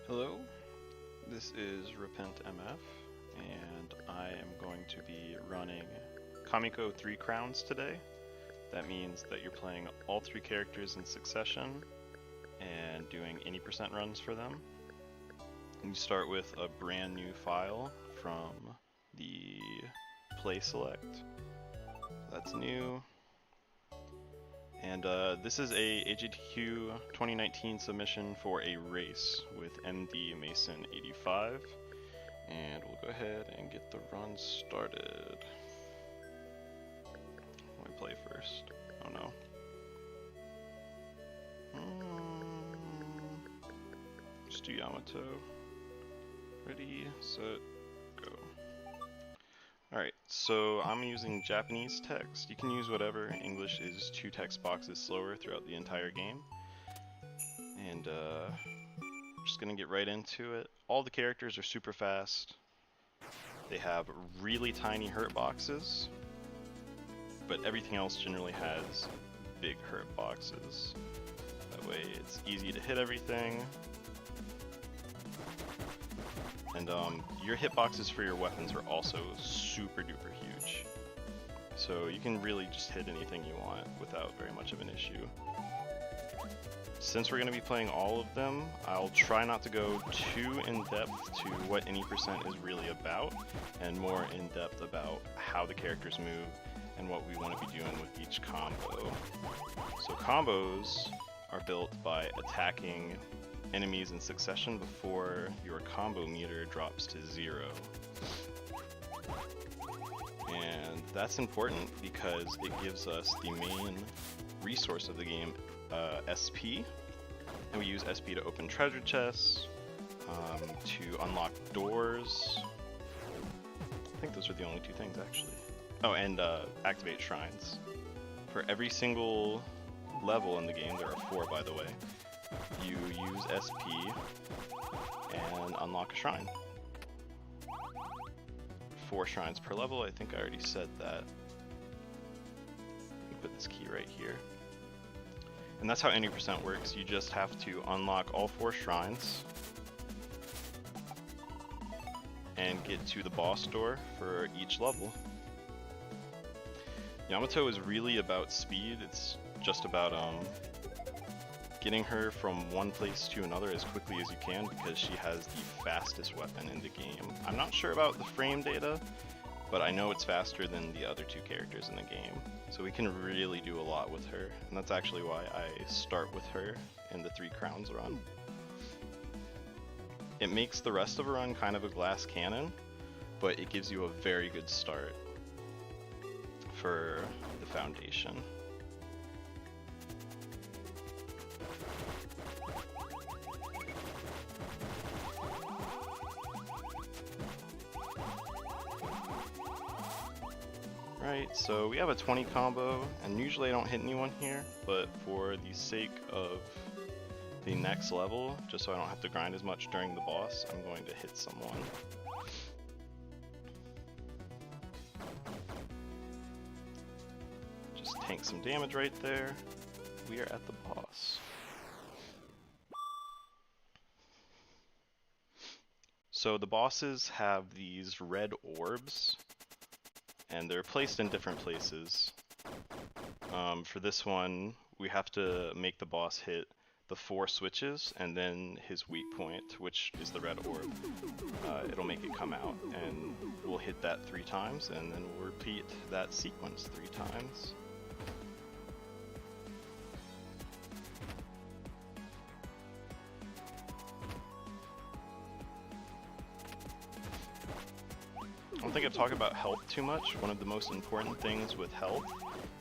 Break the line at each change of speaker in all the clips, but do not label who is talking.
Hello, this is Repent MF, and I am going to be running Kamiko 3 Crowns today. That means that you're playing all 3 characters in succession and doing 80% runs for them. And you start with a brand new file from the play select. That's new. And this is a AGDQ 2019 submission for a race with MD Mason 85. And we'll go ahead and get the run started. Let me play first. Oh no. Just do Yamato. Ready, set, go. Alright, so I'm using Japanese text. You can use whatever. English is 2 text boxes slower throughout the entire game. And just gonna get right into it. All the characters are super fast. They have really tiny hurt boxes, but everything else generally has big hurt boxes. That way it's easy to hit everything. And your hitboxes for your weapons are also super duper huge. So you can really just hit anything you want without very much of an issue. Since we're going to be playing all of them, I'll try not to go too in depth to what any percent is really about, and more in depth about how the characters move and what we want to be doing with each combo. So combos are built by attacking enemies in succession before your combo meter drops to 0. And that's important because it gives us the main resource of the game, SP. And we use SP to open treasure chests, to unlock doors. I think those are the only 2 things actually. Oh, and activate shrines. For every single level in the game, there are 4 by the way, you use SP and unlock a shrine. 4 shrines per level, I think I already said that. Let me put this key right here. And that's how 80% works. You just have to unlock all 4 shrines and get to the boss door for each level. Yamato is really about speed. It's just about getting her from one place to another as quickly as you can because she has the fastest weapon in the game. I'm not sure about the frame data, but I know it's faster than the other 2 characters in the game. So we can really do a lot with her, and that's actually why I start with her in the 3 Crowns run. It makes the rest of a run kind of a glass cannon, but it gives you a very good start for the foundation. Right, so we have a 20 combo, and usually I don't hit anyone here, but for the sake of the next level, just so I don't have to grind as much during the boss, I'm going to hit someone. Just tank some damage right there. We are at the boss. So the bosses have these red orbs, and they're placed in different places. For this one, we have to make the boss hit the 4 switches and then his weak point, which is the red orb. It'll make it come out, and we'll hit that 3 times, and then we'll repeat that sequence 3 times. I don't think I've talked about health too much. One of the most important things with health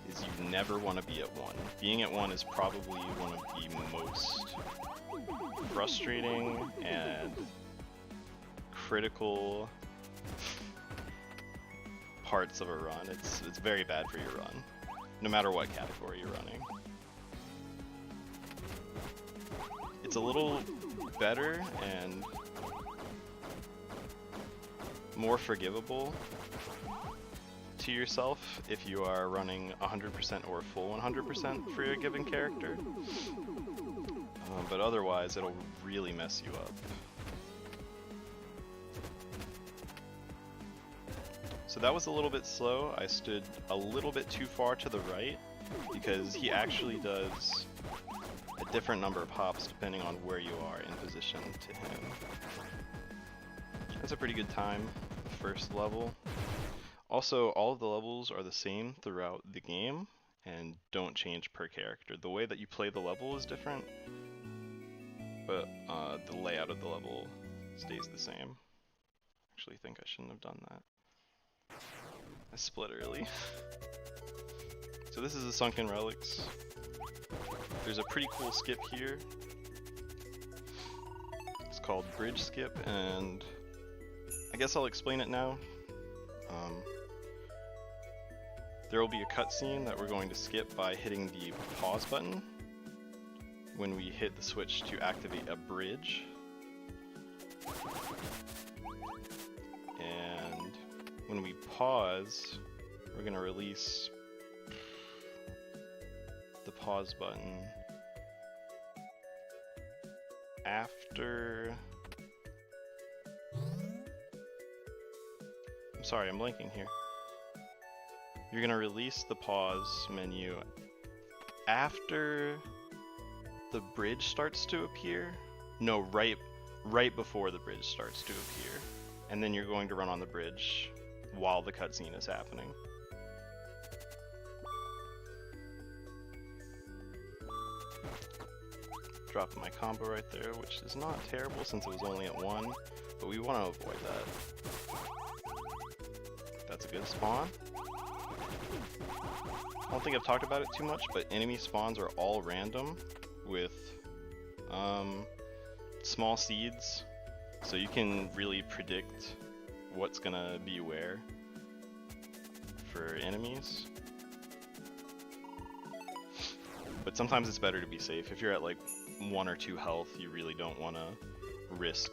is you never want to be at 1. Being at 1 is probably one of the most frustrating and critical parts of a run. It's very bad for your run, no matter what category you're running. It's a little better and more forgivable to yourself if you are running 100% or full 100% for your given character. But otherwise it'll really mess you up. So that was a little bit slow. I stood a little bit too far to the right because he actually does a different number of hops depending on where you are in position to him. That's a pretty good time, the first level. Also, all of the levels are the same throughout the game and don't change per character. The way that you play the level is different, but the layout of the level stays the same. Actually think I shouldn't have done that. I split early. So this is the Sunken Relics. There's a pretty cool skip here. It's called Bridge Skip, and I guess I'll explain it now. There will be a cutscene that we're going to skip by hitting the pause button when we hit the switch to activate a bridge. And when we pause, we're going to release the pause button after... I'm sorry, I'm blanking here. You're going to release the pause menu after the bridge starts to appear. No, right before the bridge starts to appear. And then you're going to run on the bridge while the cutscene is happening. Dropped my combo right there, which is not terrible since it was only at 1, but we want to avoid that. That's a good spawn. I don't think I've talked about it too much, but enemy spawns are all random with small seeds, so you can really predict what's gonna be where for enemies. But sometimes it's better to be safe. If you're at like 1 or 2 health, you really don't want to risk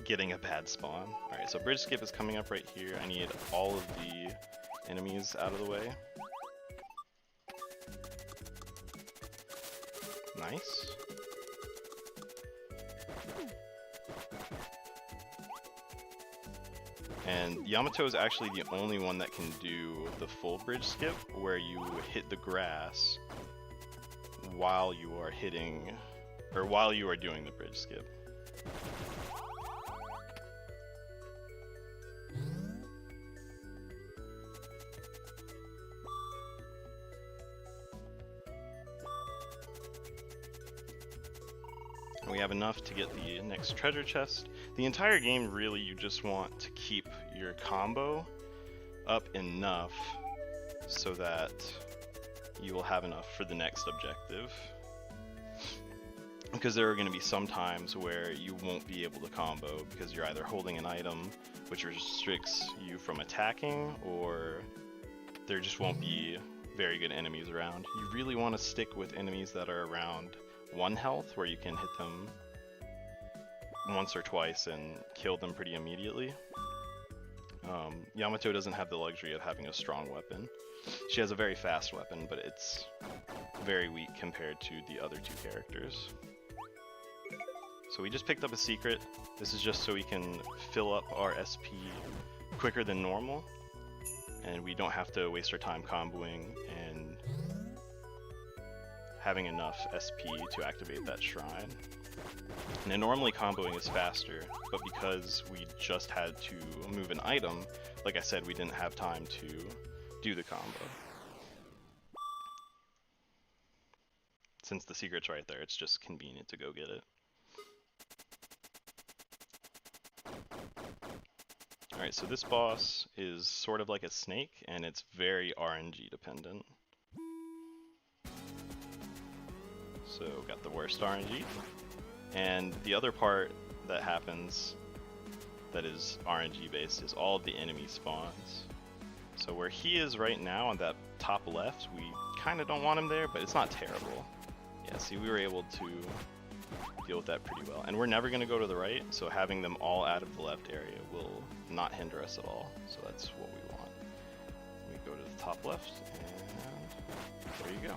getting a bad spawn. Alright, so bridge skip is coming up right here. I need all of the enemies out of the way. Nice. And Yamato is actually the only one that can do the full bridge skip, where you hit the grass while you are hitting, or while you are doing the bridge skip. We have enough to get the next treasure chest. The entire game, really, you just want to keep your combo up enough so that you will have enough for the next objective. Because there are going to be some times where you won't be able to combo because you're either holding an item which restricts you from attacking, or there just won't be very good enemies around. You really want to stick with enemies that are around 1 health, where you can hit them once or twice and kill them pretty immediately. Yamato doesn't have the luxury of having a strong weapon. She has a very fast weapon, but it's very weak compared to the other 2 characters. So we just picked up a secret. This is just so we can fill up our SP quicker than normal, and we don't have to waste our time comboing and having enough SP to activate that shrine. Now normally comboing is faster, but because we just had to move an item, like I said, we didn't have time to do the combo. Since the secret's right there, it's just convenient to go get it. Alright, so this boss is sort of like a snake, and it's very RNG dependent. So got the worst RNG. And the other part that happens that is RNG based is all of the enemy spawns. So where he is right now on that top left, we kind of don't want him there, but it's not terrible. Yeah, see, we were able to deal with that pretty well. And we're never going to go to the right, so having them all out of the left area will not hinder us at all. So that's what we want. We go to the top left, and there you go.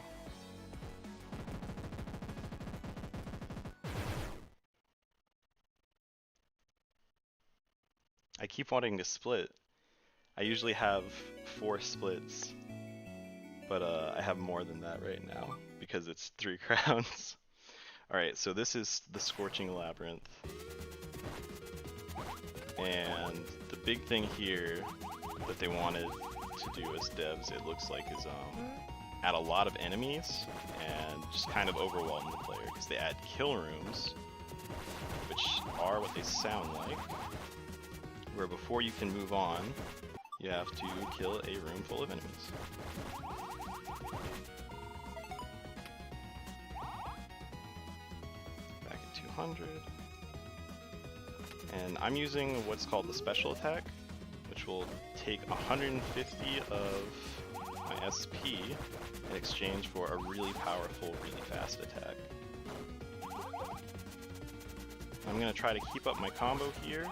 I keep wanting to split. I usually have 4 splits, but I have more than that right now because it's 3 crowns. Alright, so this is the Scorching Labyrinth. And the big thing here that they wanted to do as devs, it looks like, is add a lot of enemies and just kind of overwhelm the player, because they add kill rooms, which are what they sound like, where before you can move on, you have to kill a room full of enemies. Back at 200. And I'm using what's called the special attack, which will take 150 of my SP in exchange for a really powerful, really fast attack. I'm gonna try to keep up my combo here.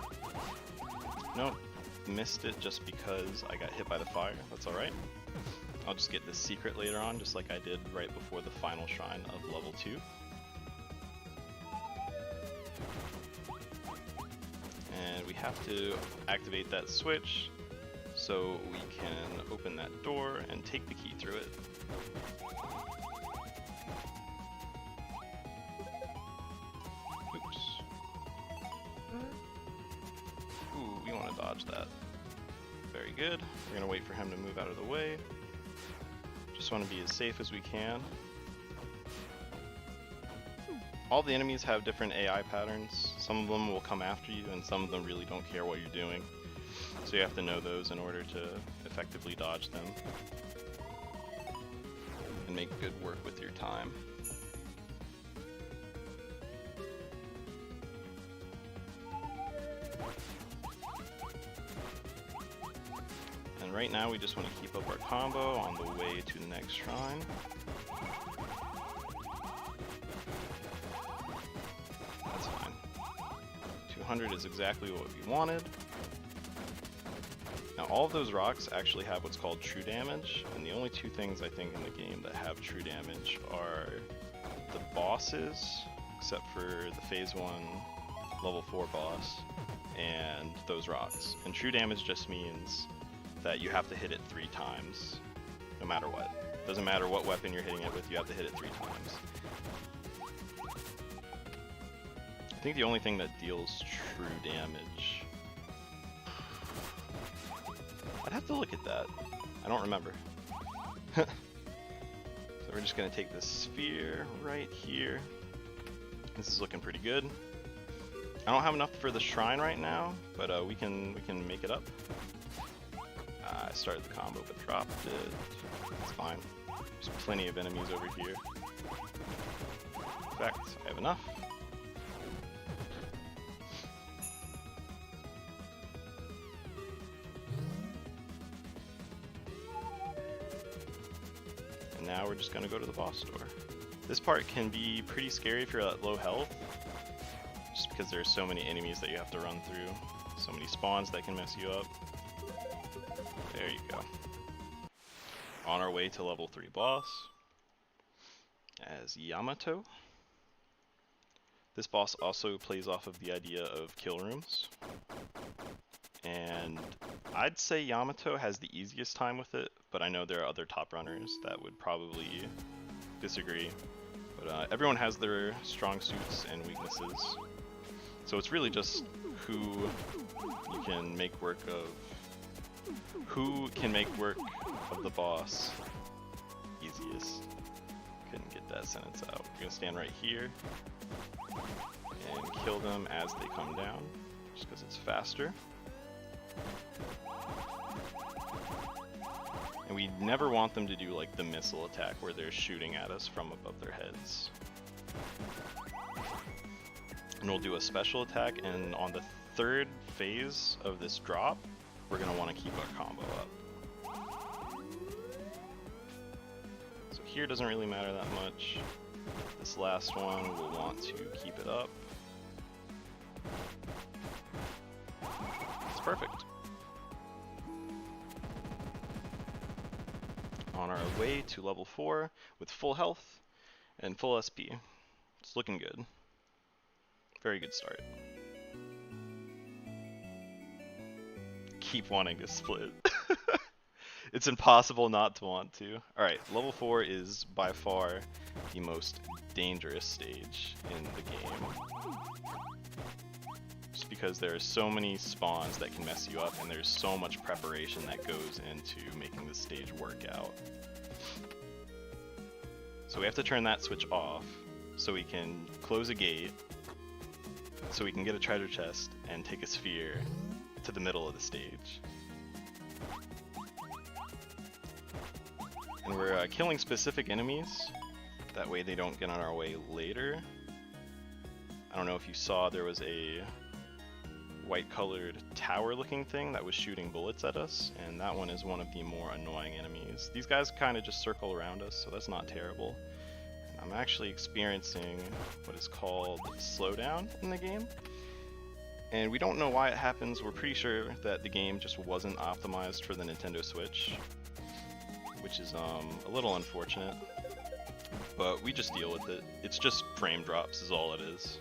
Nope, missed it just because I got hit by the fire. That's alright. I'll just get this secret later on, just like I did right before the final shrine of level 2. And we have to activate that switch so we can open that door and take the key through it. Oops. Ooh, we want to dodge that. Very good. We're going to wait for him to move out of the way. Just want to be as safe as we can. All the enemies have different AI patterns. Some of them will come after you, and some of them really don't care what you're doing. So you have to know those in order to effectively dodge them and make good work with your time. And right now we just want to keep up our combo on the way to the next shrine. That's fine. 200 is exactly what we wanted. Now all of those rocks actually have what's called true damage, and the only 2 things I think in the game that have true damage are the bosses, except for the phase 1 level 4 boss, and those rocks. And true damage just means that you have to hit it 3 times, no matter what. Doesn't matter what weapon you're hitting it with, you have to hit it 3 times. I think the only thing that deals true damage... I'd have to look at that. I don't remember. So we're just gonna take this sphere right here. This is looking pretty good. I don't have enough for the shrine right now, but we can make it up. I started the combo but dropped it. It's fine. There's plenty of enemies over here. In fact, I have enough. And now we're just gonna go to the boss door. This part can be pretty scary if you're at low health, just because there's so many enemies that you have to run through. So many spawns that can mess you up. There you go. On our way to level 3 boss as Yamato. This boss also plays off of the idea of kill rooms. And I'd say Yamato has the easiest time with it, but I know there are other top runners that would probably disagree. But everyone has their strong suits and weaknesses. So it's really just who you can make work of. Who can make work of the boss easiest? Couldn't get that sentence out. We're gonna stand right here and kill them as they come down, just because it's faster. And we never want them to do like the missile attack where they're shooting at us from above their heads. And we'll do a special attack, and on the 3rd phase of this drop, we're going to want to keep our combo up. So here doesn't really matter that much. This last one, we'll want to keep it up. It's perfect. On our way to level 4 with full health and full SP. It's looking good. Very good start. Keep wanting to split. It's impossible not to want to. Alright, level 4 is by far the most dangerous stage in the game. Just because there are so many spawns that can mess you up, and there's so much preparation that goes into making the stage work out. So we have to turn that switch off so we can close a gate, so we can get a treasure chest and take a sphere to the middle of the stage. And we're killing specific enemies, that way they don't get on our way later. I don't know if you saw, there was a white colored tower looking thing that was shooting bullets at us, and that one is one of the more annoying enemies. These guys kind of just circle around us, so that's not terrible. I'm actually experiencing what is called slowdown in the game, and we don't know why it happens. We're pretty sure that the game just wasn't optimized for the Nintendo Switch, which is a little unfortunate, but we just deal with it. It's just frame drops is all it is.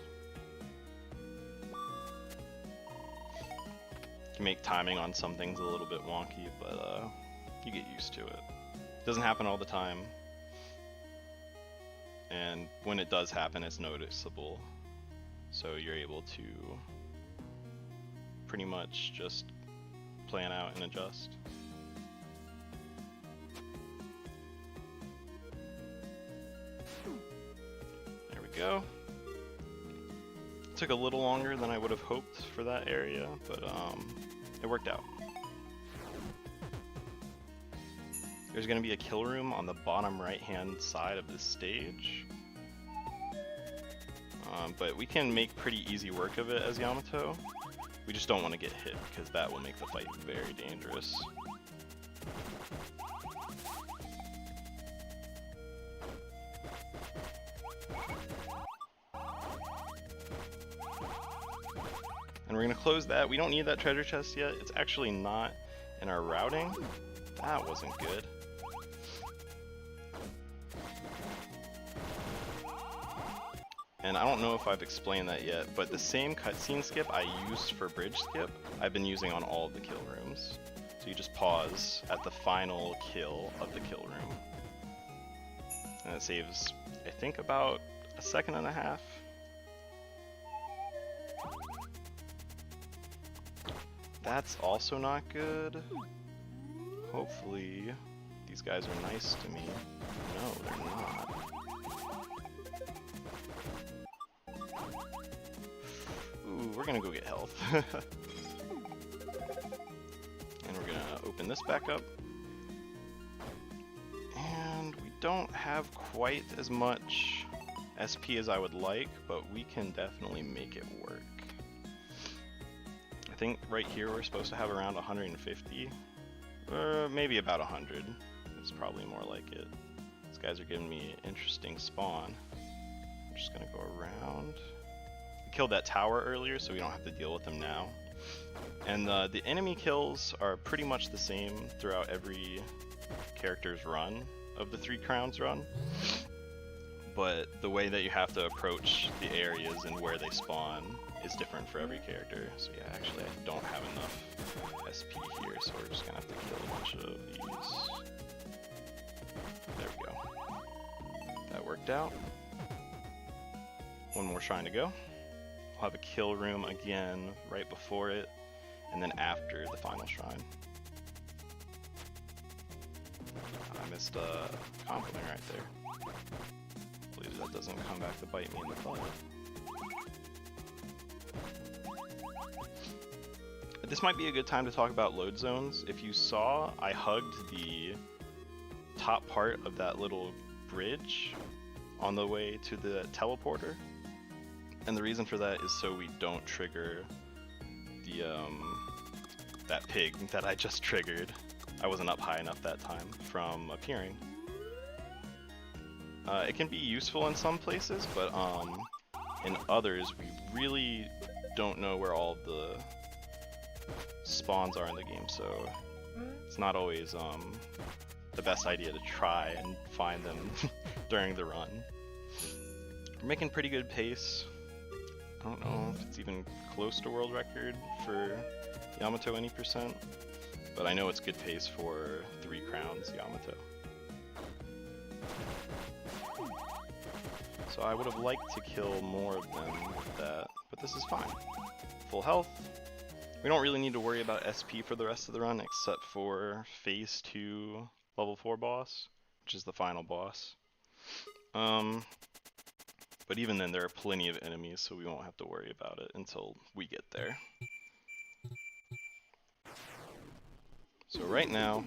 Can make timing on some things a little bit wonky, but you get used to it. Doesn't happen all the time, and when it does happen, it's noticeable, so you're able to pretty much just plan out and adjust. There we go. Took a little longer than I would have hoped for that area, but it worked out. There's going to be a kill room on the bottom right hand side of the stage, but we can make pretty easy work of it as Yamato. We just don't want to get hit, because that will make the fight very dangerous. And we're going to close that. We don't need that treasure chest yet. It's actually not in our routing. That wasn't good. And I don't know if I've explained that yet, but the same cutscene skip I used for bridge skip, I've been using on all of the kill rooms. So you just pause at the final kill of the kill room. And it saves, I think, about a second and a half. That's also not good. Hopefully these guys are nice to me. No, they're not. Ooh, we're gonna go get health. And we're gonna open this back up. And we don't have quite as much SP as I would like, but we can definitely make it work. I think right here we're supposed to have around 150, or maybe about 100. It's probably more like it. These guys are giving me an interesting spawn. I'm just gonna go around. We killed that tower earlier, so we don't have to deal with them now. And the enemy kills are pretty much the same throughout every character's run of the 3 Crowns run. But the way that you have to approach the areas and where they spawn is different for every character. So yeah, actually I don't have enough SP here, so we're just gonna have to kill a bunch of these. There we go. That worked out. One more shrine to go. We'll have a kill room again right before it, and then after the final shrine. I missed a compliment right there. Please, that doesn't come back to bite me in the butt. This might be a good time to talk about load zones. If you saw, I hugged the top part of that little bridge on the way to the teleporter. And the reason for that is so we don't trigger the that pig that I just triggered. I wasn't up high enough that time from appearing. It can be useful in some places, but in others we really don't know where all of the spawns are in the game, so it's not always the best idea to try and find them during the run. We're making pretty good pace. I don't know if it's even close to world record for Yamato any %, but I know it's good pace for 3 crowns Yamato. So I would have liked to kill more of them with that, but this is fine. Full health. We don't really need to worry about SP for the rest of the run, except for Phase 2 Level 4 boss, which is the final boss. But even then, there are plenty of enemies, so we won't have to worry about it until we get there. So right now,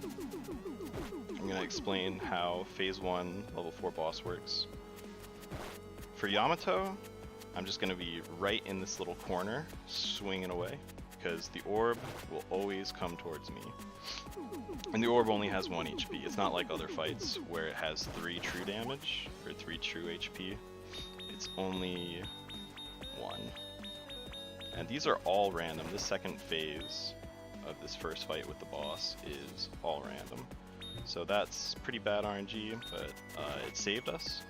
I'm going to explain how Phase 1 Level 4 boss works. For Yamato, I'm just going to be right in this little corner, swinging away, because the orb will always come towards me. And the orb only has 1 HP. It's not like other fights where it has 3 true damage, or 3 true HP. It's only 1. And these are all random. This second phase of this first fight with the boss is all random. So that's pretty bad RNG, but it saved us.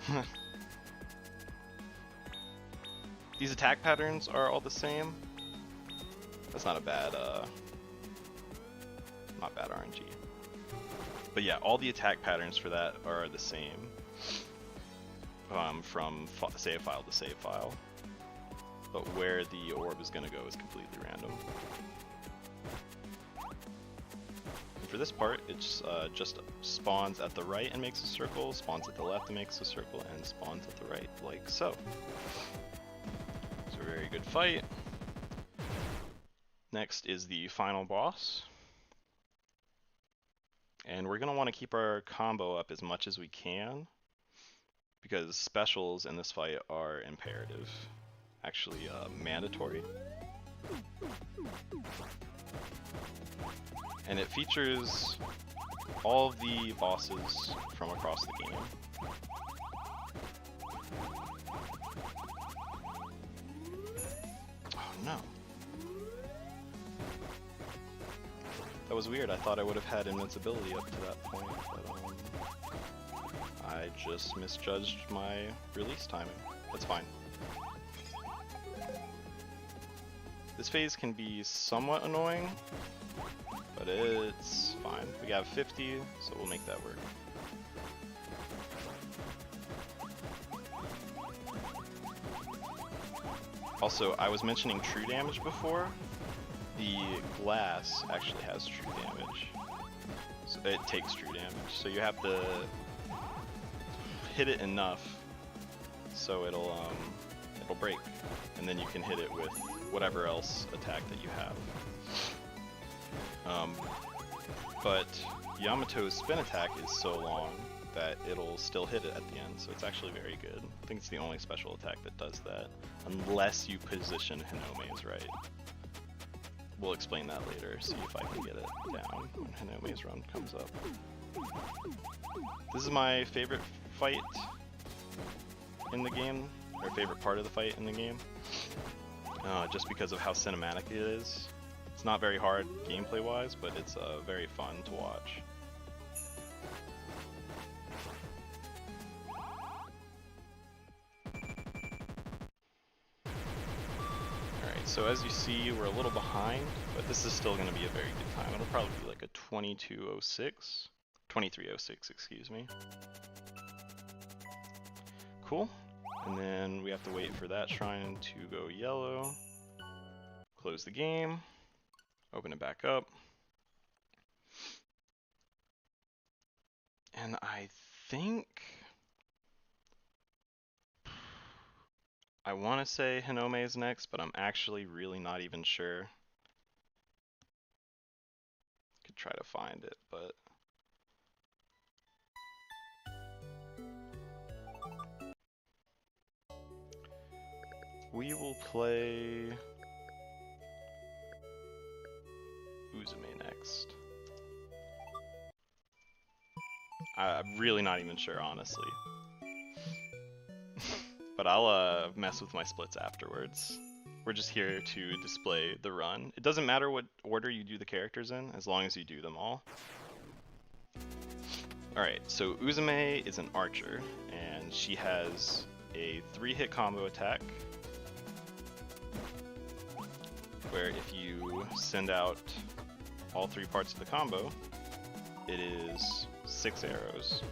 These attack patterns are all the same. That's not a bad, not bad RNG. But yeah, all the attack patterns for that are the same. From save file to save file. But where the orb is going to go is completely random. And for this part, it just spawns at the right and makes a circle, spawns at the left and makes a circle, and spawns at the right, like so. It's a very good fight. Next is the final boss. And we're going to want to keep our combo up as much as we can, because specials in this fight are imperative. Actually, mandatory. And it features all of the bosses from across the game. Oh no. That was weird. I thought I would have had invincibility up to that point, but I just misjudged my release timing. That's fine. This phase can be somewhat annoying, but it's fine. We have 50, so we'll make that work. Also, I was mentioning true damage before. The glass actually has true damage. So it takes true damage. So you have to hit it enough so it'll break, and then you can hit it with whatever else attack that you have. But Yamato's spin attack is so long that it'll still hit it at the end, so it's actually very good. I think it's the only special attack that does that, unless you position Haname's right. We'll explain that later, see if I can get it down when Haname's run comes up. This is my favorite fight in the game, or favorite part of the fight in the game, just because of how cinematic it is. It's not very hard gameplay wise, but it's very fun to watch. Alright, so as you see, we're a little behind, but this is still going to be a very good time. It'll probably be like a 2306, excuse me. Cool. And then we have to wait for that shrine to go yellow. Close the game. Open it back up. And I think I want to say Hanami is next, but I'm actually really not even sure. Could try to find it, but we will play Uzume next. I'm really not even sure, honestly. But I'll mess with my splits afterwards. We're just here to display the run. It doesn't matter what order you do the characters in, as long as you do them all. Alright, so Uzume is an archer, and she has a 3-hit combo attack, where if you send out all three parts of the combo, it is 6 arrows.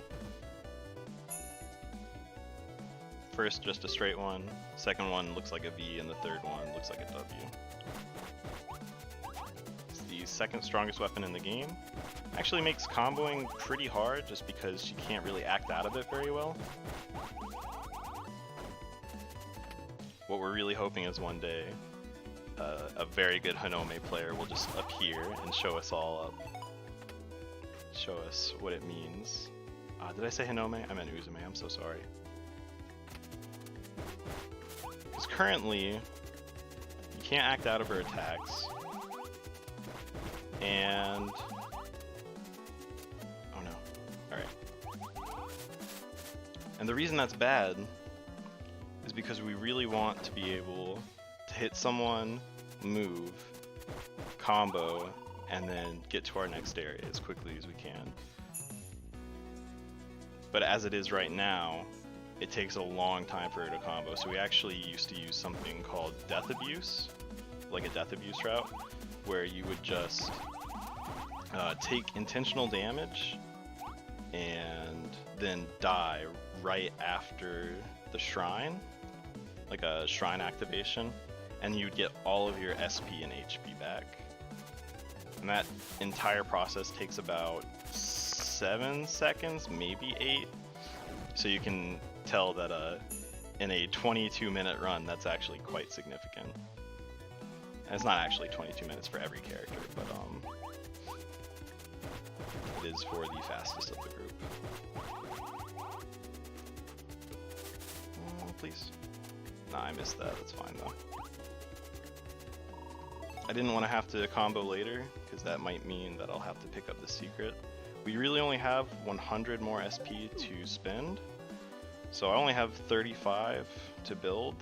First, just a straight one. Second one looks like a V, and the third one looks like a W. It's the second strongest weapon in the game. Actually makes comboing pretty hard just because she can't really act out of it very well. What we're really hoping is one day a very good Hanami player will just appear and show us all up. Show us what it means. Did I say Hanami? I meant Uzume, I'm so sorry. Because currently, you can't act out of her attacks. And... oh no. Alright. And the reason that's bad is because we really want to be able to hit someone, move, combo, and then get to our next area as quickly as we can. But as it is right now, it takes a long time for her to combo, so we actually used to use something called death abuse, like a death abuse route, where you would just take intentional damage and then die right after the shrine, like a shrine activation, and you'd get all of your SP and HP back. And that entire process takes about 7 seconds, maybe 8. So you can tell that in a 22-minute run, that's actually quite significant. And it's not actually 22 minutes for every character, but it is for the fastest of the group. Please. Nah, I missed that. That's fine though. I didn't want to have to combo later, because that might mean that I'll have to pick up the secret. We really only have 100 more SP to spend, so I only have 35 to build,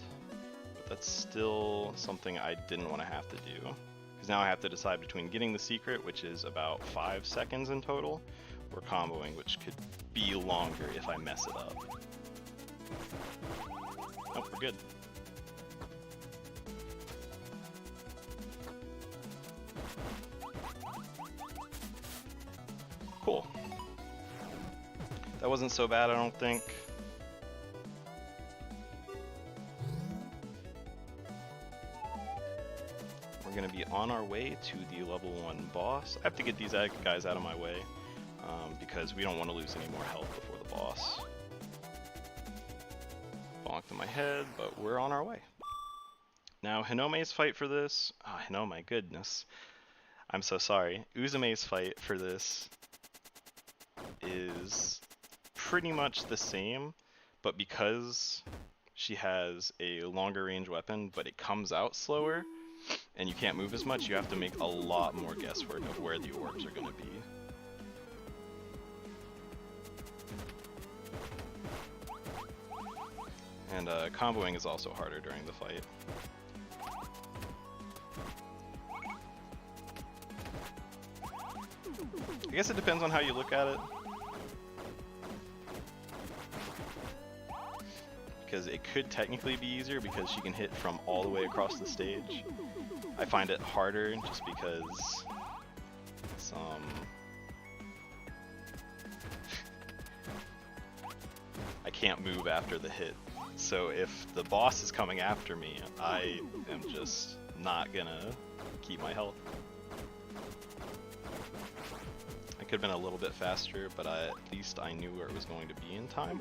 but that's still something I didn't want to have to do, because now I have to decide between getting the secret, which is about 5 seconds in total, or comboing, which could be longer if I mess it up. Nope, we're good. Cool. That wasn't so bad, I don't think. We're gonna be on our way to the level 1 boss. I have to get these guys out of my way because we don't want to lose any more health before the boss. Bonked in my head, but we're on our way. Now, Hinome's fight for this... oh, Hinome, goodness. I'm so sorry. Uzume's fight for this is pretty much the same, but because she has a longer range weapon, but it comes out slower, and you can't move as much, you have to make a lot more guesswork of where the orbs are going to be. And comboing is also harder during the fight. I guess it depends on how you look at it. Because it could technically be easier because she can hit from all the way across the stage. I find it harder just because it's, I can't move after the hit. So if the boss is coming after me, I am just not gonna keep my health. I could have been a little bit faster, but at least I knew where it was going to be in time.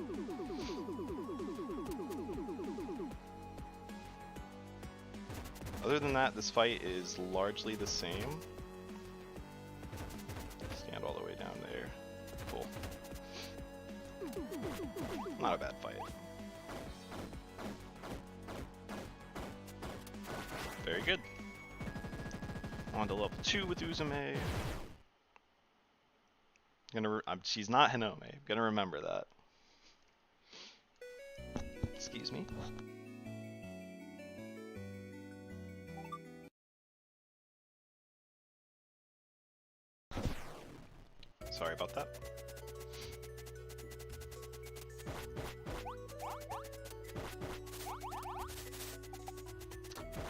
Other than that, this fight is largely the same. Stand all the way down there. Cool. Not a bad fight. Very good. On to level 2 with Uzume. She's not Hanami. I'm gonna remember that. Excuse me. Sorry about that.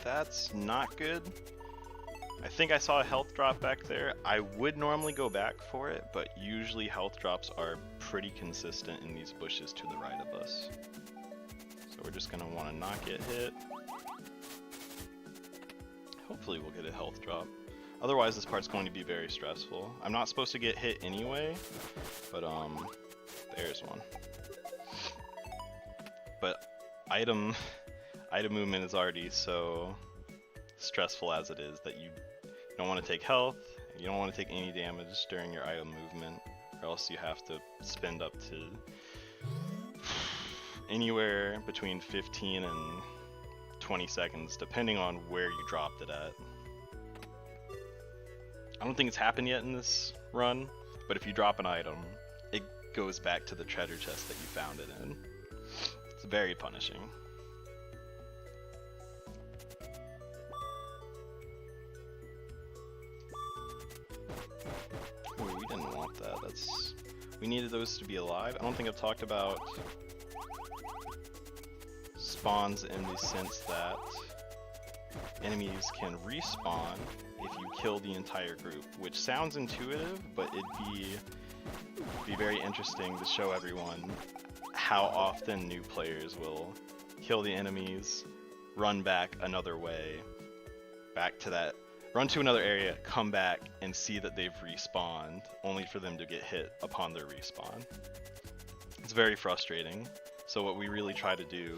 That's not good. I think I saw a health drop back there. I would normally go back for it, but usually health drops are pretty consistent in these bushes to the right of us. So we're just gonna want to not get hit. Hopefully we'll get a health drop. Otherwise this part's going to be very stressful. I'm not supposed to get hit anyway, but there's one. But item movement is already so stressful as it is that you don't want to take health, you don't want to take any damage during your item movement, or else you have to spend up to anywhere between 15 and 20 seconds depending on where you dropped it at. I don't think it's happened yet in this run, but if you drop an item, it goes back to the treasure chest that you found it in. It's very punishing. Ooh, we didn't want that. We needed those to be alive. I don't think I've talked about spawns in the sense that enemies can respawn if you kill the entire group, which sounds intuitive, but it'd be very interesting to show everyone how often new players will kill the enemies, run back another way, run to another area, come back, and see that they've respawned, only for them to get hit upon their respawn. It's very frustrating. So what we really try to do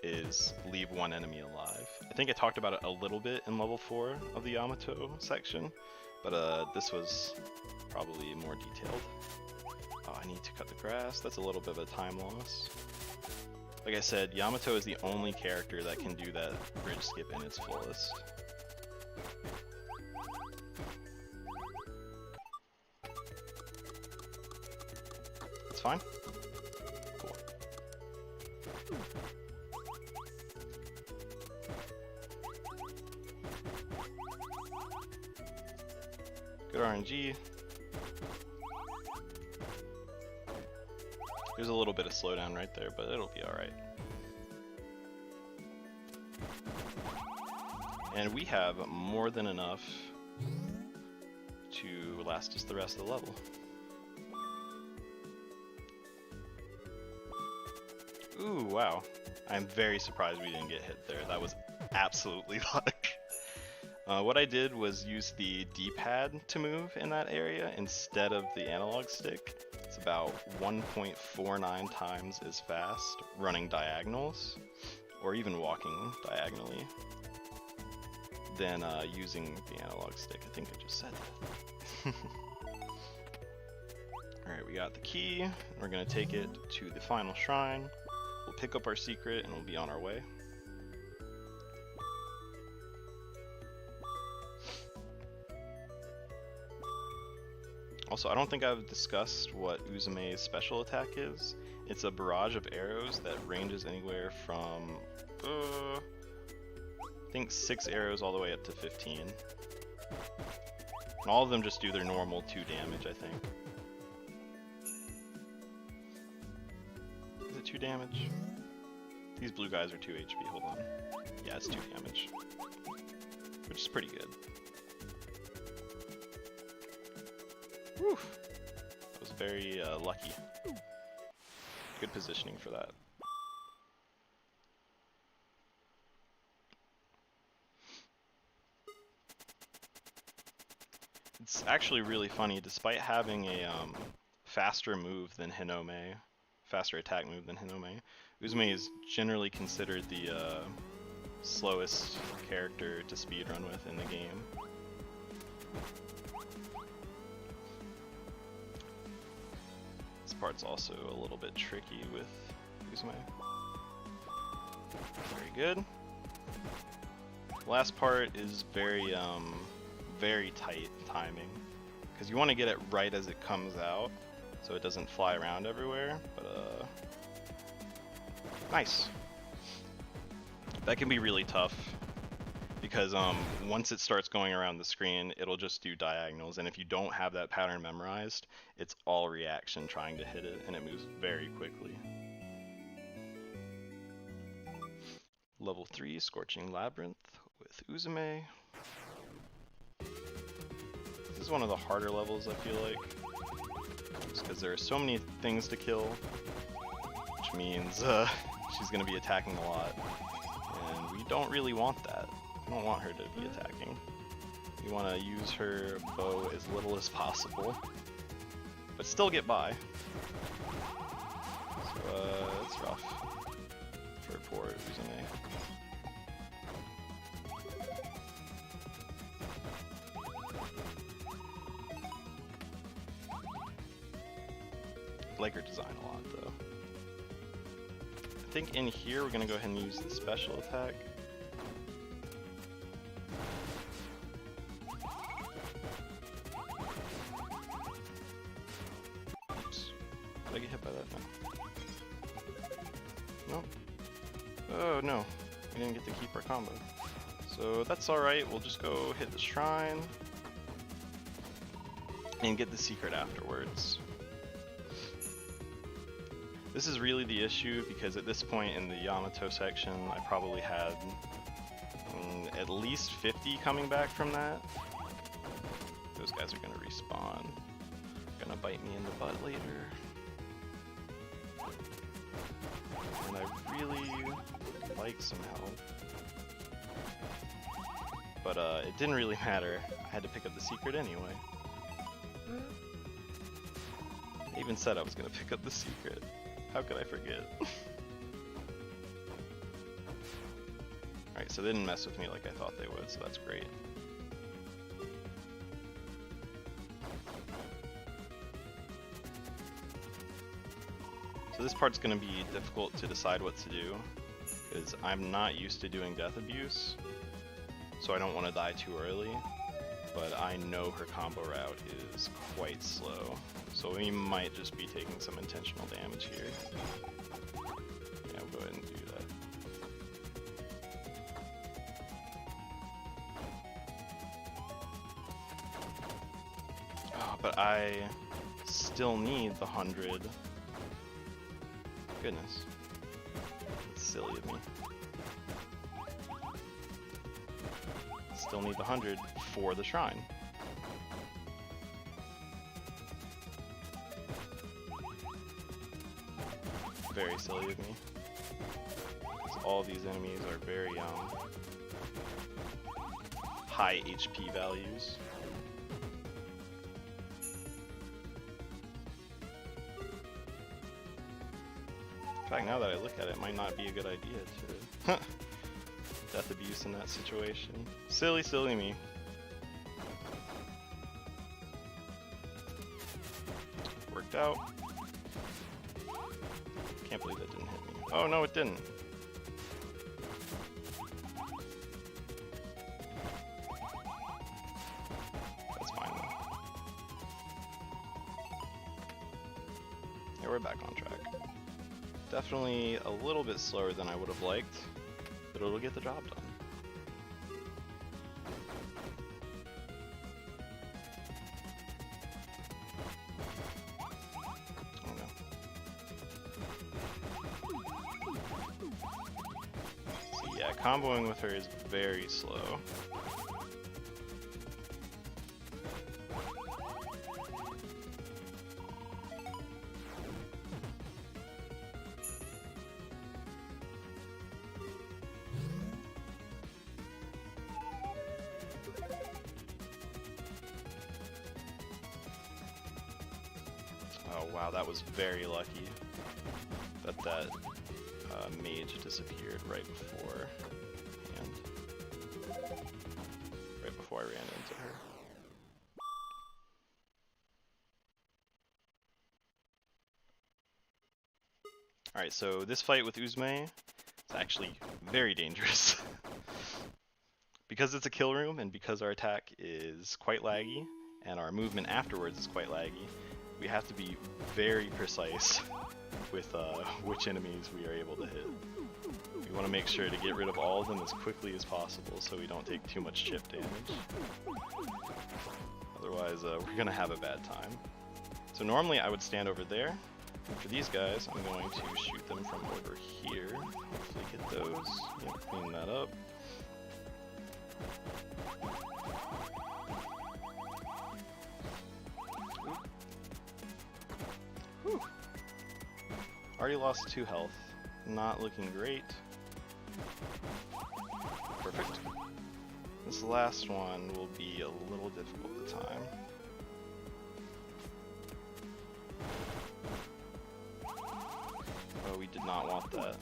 is leave one enemy alive. I think I talked about it a little bit in level 4 of the Yamato section, but this was probably more detailed. Oh, I need to cut the grass. That's a little bit of a time loss. Like I said, Yamato is the only character that can do that bridge skip in its fullest. It's fine. Cool. Good RNG. There's a little bit of slowdown right there, but it'll be alright. And we have more than enough to last us the rest of the level. Ooh, wow. I'm very surprised we didn't get hit there. That was absolutely luck. What I did was use the D-pad to move in that area instead of the analog stick. It's about 1.49 times as fast running diagonals, or even walking diagonally, than using the analog stick. I think I just said that. Alright, we got the key. We're going to take it to the final shrine. We'll pick up our secret and we'll be on our way. Also, I don't think I've discussed what Uzume's special attack is. It's a barrage of arrows that ranges anywhere from, I think 6 arrows all the way up to 15. And all of them just do their normal 2 damage, I think. Is it 2 damage? These blue guys are 2 HP, hold on. Yeah, it's 2 damage. Which is pretty good. Whew. That was very lucky. Good positioning for that. It's actually really funny, despite having a faster move than Hanami, faster attack move than Hanami, Uzume is generally considered the slowest character to speedrun with in the game. This part's also a little bit tricky with Uzume. Very good. Last part is very tight timing, because you want to get it right as it comes out, so it doesn't fly around everywhere. But nice. That can be really tough, because once it starts going around the screen, it'll just do diagonals, and if you don't have that pattern memorized, it's all reaction trying to hit it, and it moves very quickly. Level 3, Scorching Labyrinth with Uzume. is one of the harder levels, I feel like. Just because there are so many things to kill, which means she's going to be attacking a lot. And we don't really want that. We don't want her to be attacking. We want to use her bow as little as possible, but still get by. So it's rough for poor Uzume. I like her design a lot though. I think in here we're gonna go ahead and use the special attack. Oops. Did I get hit by that? No. Nope. Oh no. We didn't get to keep our combo. So that's alright, we'll just go hit the shrine and get the secret afterwards. This is really the issue because at this point in the Yamato section I probably had at least 50 coming back from that. Those guys are gonna respawn. Gonna bite me in the butt later. And I really like some help. But it didn't really matter. I had to pick up the secret anyway. I even said I was gonna pick up the secret. How could I forget? Alright, so they didn't mess with me like I thought they would, so that's great. So this part's going to be difficult to decide what to do, because I'm not used to doing death abuse, so I don't want to die too early, but I know her combo route is quite slow, so we might just be taking some intentional damage here. Yeah, we'll go ahead and do that. Oh, but I still need the 100. Goodness. It's silly of me. Still need the 100 for the shrine. Very silly of me. Because all these enemies are very high HP values. In fact, now that I look at it, it might not be a good idea to death abuse in that situation. Silly, silly me. Worked out. Can't believe that didn't hit me. Oh no, it didn't. That's fine though. Yeah, we're back on track. Definitely a little bit slower than I would have liked, but it'll get the job done. Oh no. So yeah, comboing with her is very slow. Oh wow, that was very lucky that mage disappeared right before I ran into her. Alright, so this fight with Uzume is actually very dangerous. Because it's a kill room and because our attack is quite laggy and our movement afterwards is quite laggy, we have to be very precise with which enemies we are able to hit. We want to make sure to get rid of all of them as quickly as possible so we don't take too much chip damage. Otherwise, we're going to have a bad time. So normally I would stand over there. And for these guys, I'm going to shoot them from over here. Hopefully get those. Yep, clean that up. Already lost 2 health. Not looking great. Perfect. This last one will be a little difficult to time. Oh, we did not want that.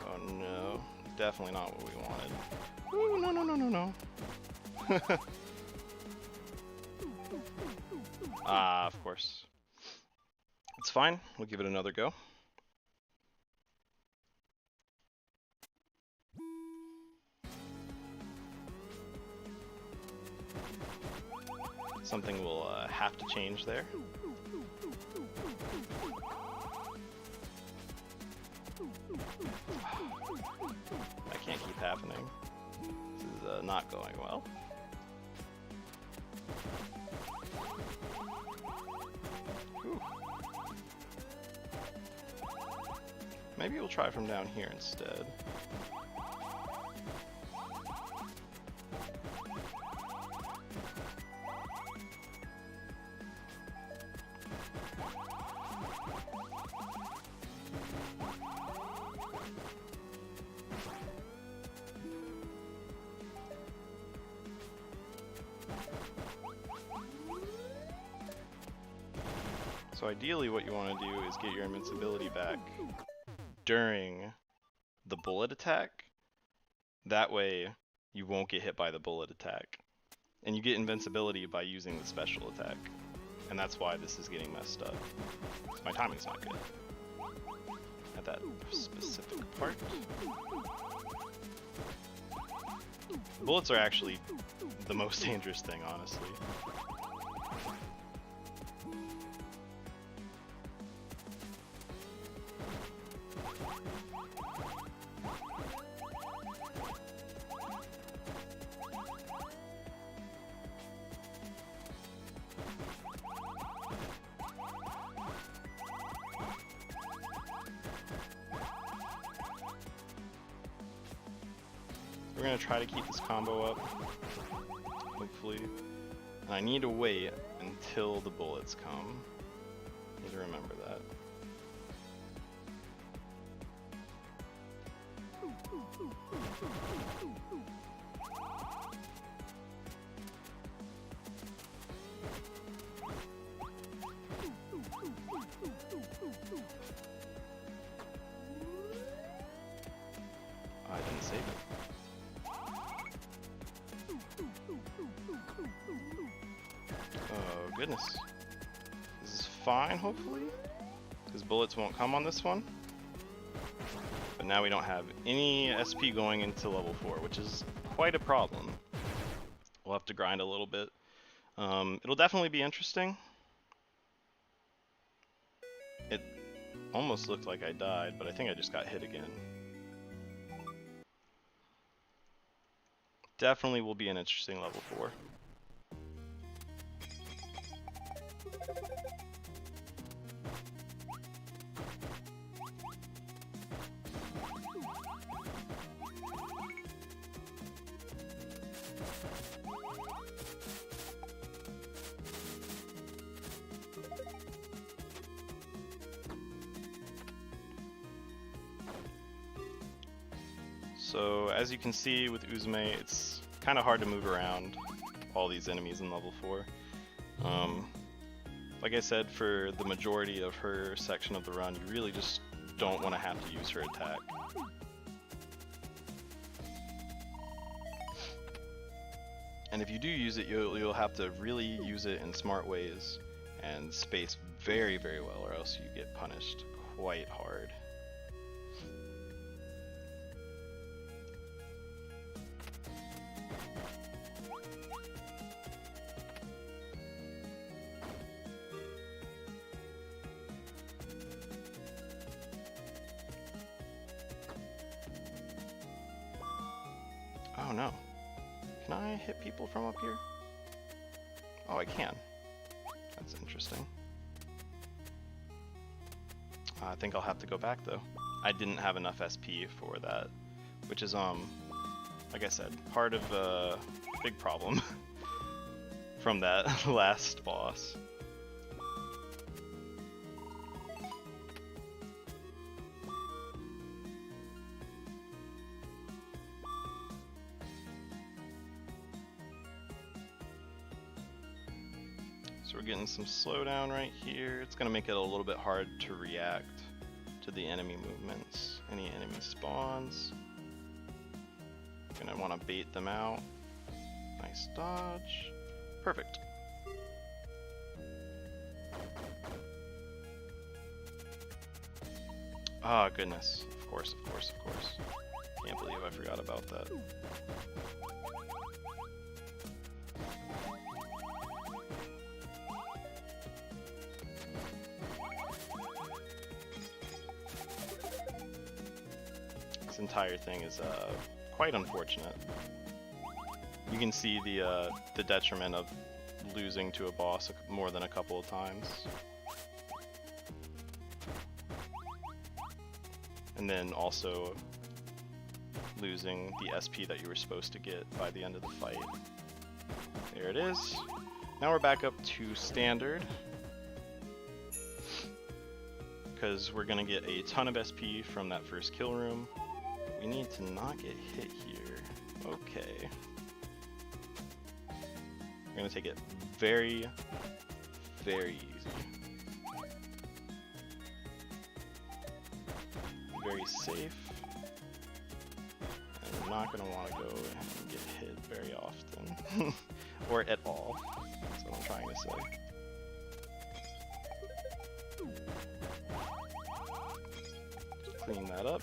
Oh no. Definitely not what we wanted. Ooh, no, no, no, no, no. Ah, of course. It's fine. We'll give it another go. Something will have to change there. That can't keep happening. This is not going well. Whew. Maybe we'll try from down here instead. So ideally what you want to do is get your invincibility back during the bullet attack. That way you won't get hit by the bullet attack. And you get invincibility by using the special attack. And that's why this is getting messed up. My timing's not good at that specific part. Bullets are actually the most dangerous thing, honestly. We're gonna try to keep this combo up, hopefully. And I need to wait until the bullets come. Need to remember that. I didn't save it. Oh goodness. This is fine, hopefully, because bullets won't come on this one. But now we don't have any SP going into level 4, which is quite a problem. We'll have to grind a little bit. It'll definitely be interesting. It almost looked like I died, but I think I just got hit again. Definitely will be an interesting level 4. So as you can see with Uzume, it's kind of hard to move around all these enemies in level 4. Like I said, for the majority of her section of the run, you really just don't want to have to use her attack. And if you do use it, you'll have to really use it in smart ways and space very, very well, or else you get punished quite hard. Oh no. Can I hit people from up here? Oh, I can. That's interesting. I think I'll have to go back though. I didn't have enough SP for that, which is, like I said, part of the big problem from that last boss. So we're getting some slowdown right here. It's going to make it a little bit hard to react to the enemy movements. Any enemy spawns. Gonna want to bait them out. Nice dodge. Perfect. Ah, goodness. Of course, of course, of course. Can't believe I forgot about that. This entire thing is quite unfortunate. You can see the detriment of losing to a boss more than a couple of times. And then also losing the SP that you were supposed to get by the end of the fight. There it is. Now we're back up to standard, because we're gonna get a ton of SP from that first kill room. We need to not get hit here. Okay. We're gonna take it very, very easy. Very safe. And we're not gonna want to go and get hit very often. Or at all. That's what I'm trying to say. Clean that up.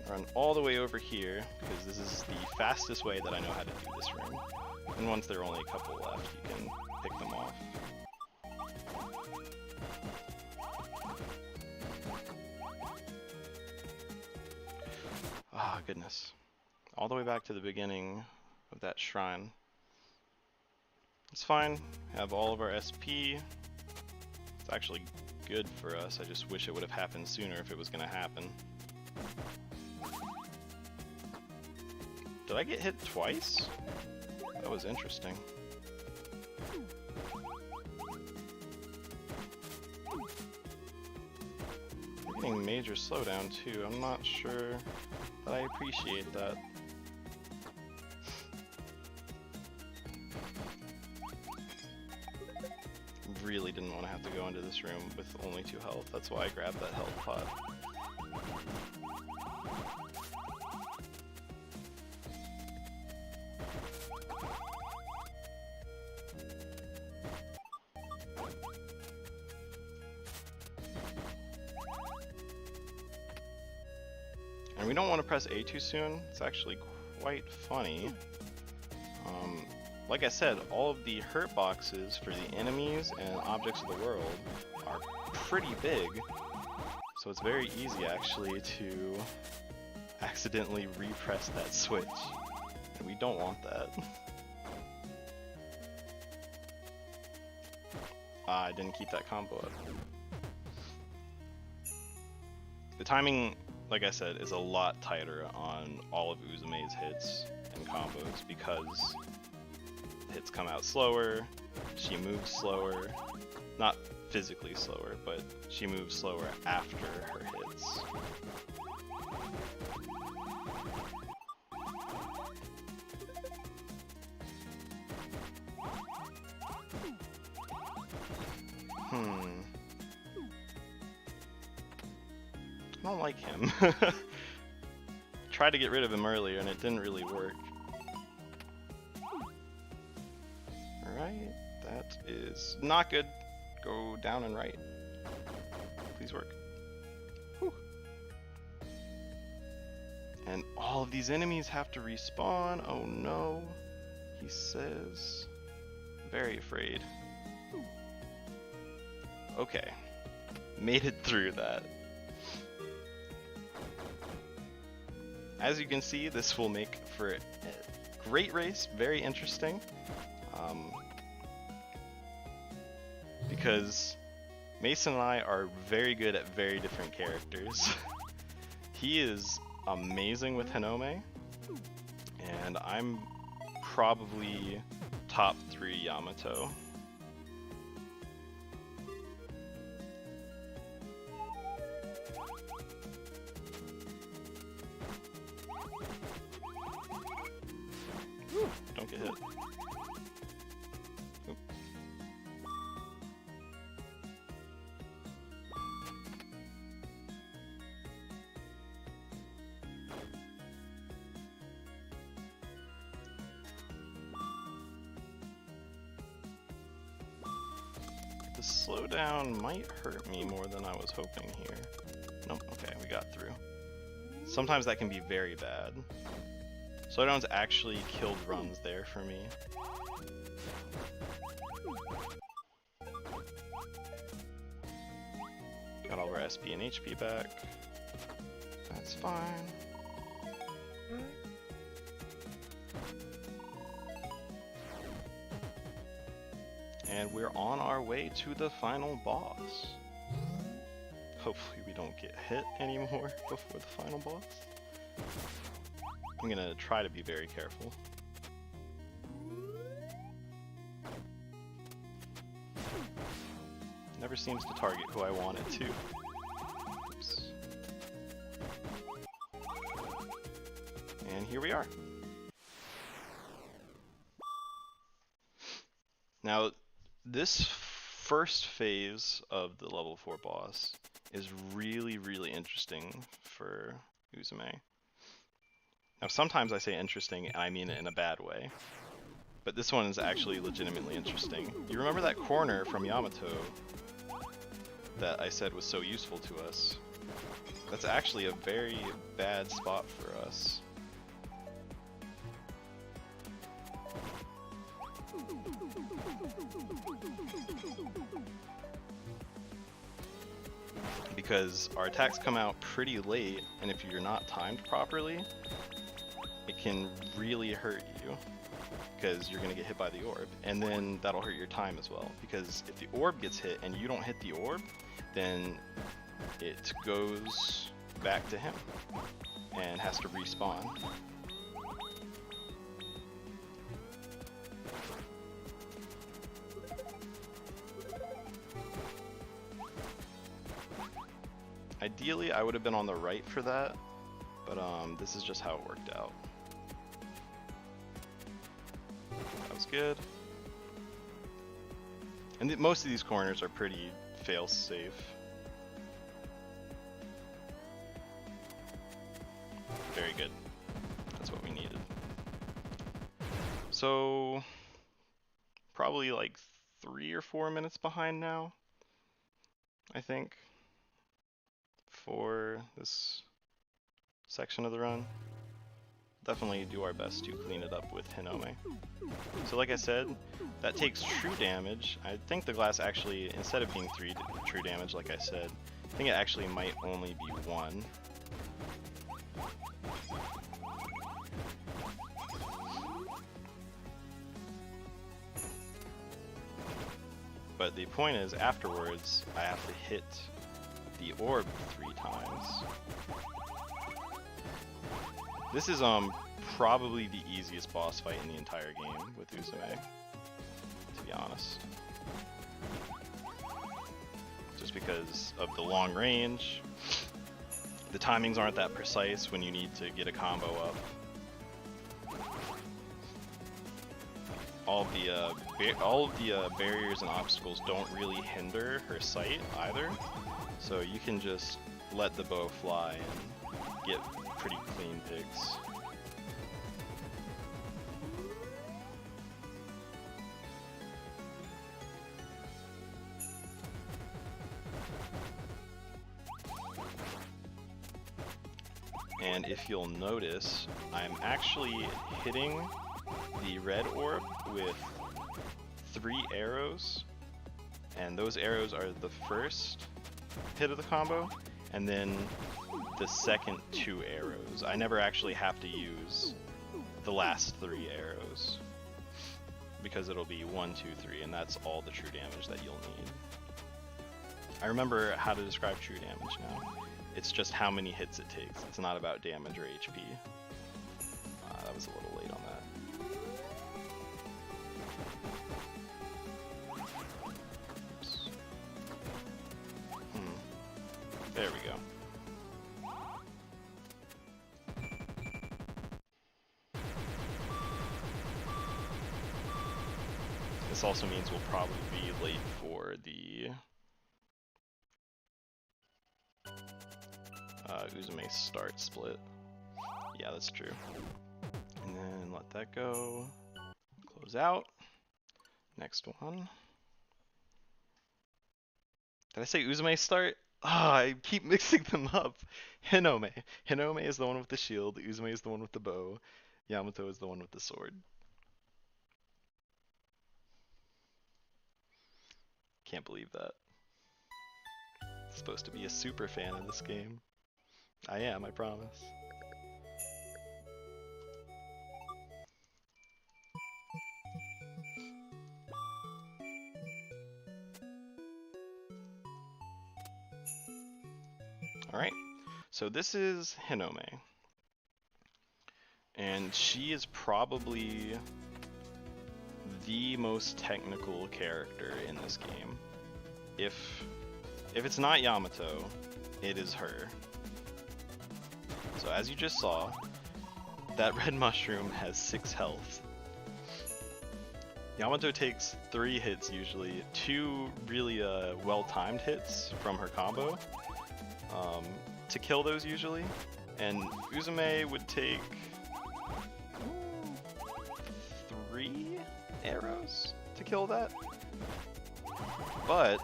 Run all the way over here, because this is the fastest way that I know how to do this room. And once there are only a couple left, you can pick them off. Ah, goodness. All the way back to the beginning of that shrine. It's fine. Have all of our SP. It's actually good for us. I just wish it would have happened sooner if it was going to happen. Did I get hit twice? That was interesting. We're getting major slowdown too. I'm not sure that I appreciate that. Really didn't want to have to go into this room with only 2 health. That's why I grabbed that health pot. And we don't want to press A too soon. It's actually quite funny. Like I said, all of the hurt boxes for the enemies and objects of the world are pretty big. So it's very easy actually to accidentally repress that switch. And we don't want that. I didn't keep that combo up. The timing, like I said, is a lot tighter on all of Uzume's hits and combos because hits come out slower, she moves slower, not physically slower, but she moves slower after her hits. I don't like him. Tried to get rid of him earlier and it didn't really work. Alright, that is not good. Go down and right. Please work. Whew. And all of these enemies have to respawn. Oh no, he says. Very afraid. Okay, made it through that. As you can see, this will make for a great race, very interesting. Because Mason and I are very good at very different characters. He is amazing with Hanami, and I'm probably top 3 Yamato. Don't get hit. Oop. slowdown might hurt me more than I was hoping here. Nope, okay, we got through. Sometimes that can be very bad. Slowdowns actually killed runs there for me. Got all of our SP and HP back. That's fine. And we're on our way to the final boss. Hopefully we don't get hit anymore before the final boss. I'm gonna try to be very careful. Never seems to target who I want it to. Oops. And here we are. Now, this first phase of the level 4 boss is really, really interesting for Uzume. Now, sometimes I say interesting and I mean it in a bad way, but this one is actually legitimately interesting. You remember that corner from Yamato that I said was so useful to us? That's actually a very bad spot for us. Because our attacks come out pretty late, and if you're not timed properly, it can really hurt you, because you're going to get hit by the orb, and then that'll hurt your time as well, because if the orb gets hit and you don't hit the orb, then it goes back to him and has to respawn. Ideally, I would have been on the right for that, but this is just how it worked out. That was good. And most of these corners are pretty fail-safe. Very good. That's what we needed. So, probably like 3 or 4 minutes behind now, I think, for this section of the run. Definitely do our best to clean it up with Hanami. So like I said, that takes true damage. I think the glass actually, instead of being 3 true damage like I said, I think it actually might only be 1. But the point is, afterwards, I have to hit the orb 3 times. This is probably the easiest boss fight in the entire game with Uzume, to be honest. Just because of the long range, the timings aren't that precise when you need to get a combo up. All of the barriers and obstacles don't really hinder her sight either, so you can just let the bow fly and get pretty clean picks. And if you'll notice, I'm actually hitting the red orb with 3 arrows, and those arrows are the first hit of the combo, and then the second 2 arrows. I never actually have to use the last 3 arrows, because it'll be 1, 2, 3, and that's all the true damage that you'll need. I remember how to describe true damage now. It's just how many hits it takes. It's not about damage or HP. That was a little late on that. Oops. There we go. This also means we'll probably be late for the Uzume start split. Yeah, that's true. And then let that go. Close out. Next one. Did I say Uzume start? Ah, I keep mixing them up. Hanami. Hanami is the one with the shield. Uzume is the one with the bow. Yamato is the one with the sword. Can't believe that. Supposed to be a super fan of this game. I am, I promise. Alright, so this is Hanami. And she is probably the most technical character in this game. If it's not Yamato, it is her. So as you just saw, that red mushroom has 6 health. Yamato takes 3 hits usually, 2 really well-timed hits from her combo to kill those usually, and Uzume would take 3 arrows to kill that. But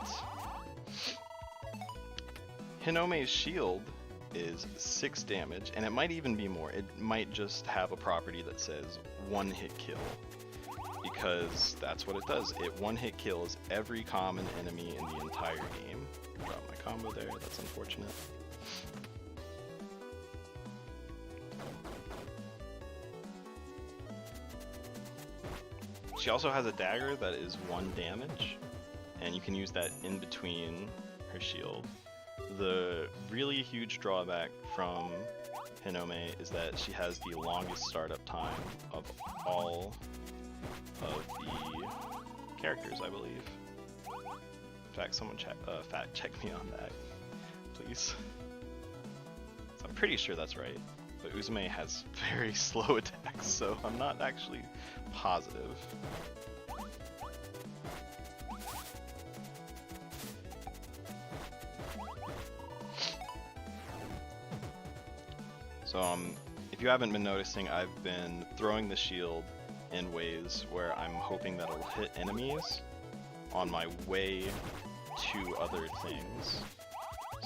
Hanami's shield is 6 damage, and it might even be more. It might just have a property that says 1-hit kill, because that's what it does. It 1-hit kills every common enemy in the entire game. Drop my combo there, that's unfortunate. She also has a dagger that is 1 damage, and you can use that in between her shield. The really huge drawback from Hanami is that she has the longest startup time of all of the characters, I believe. In fact, someone fact check me on that, please. So I'm pretty sure that's right, but Uzume has very slow attacks, so I'm not actually positive. So if you haven't been noticing, I've been throwing the shield in ways where I'm hoping that it'll hit enemies on my way to other things.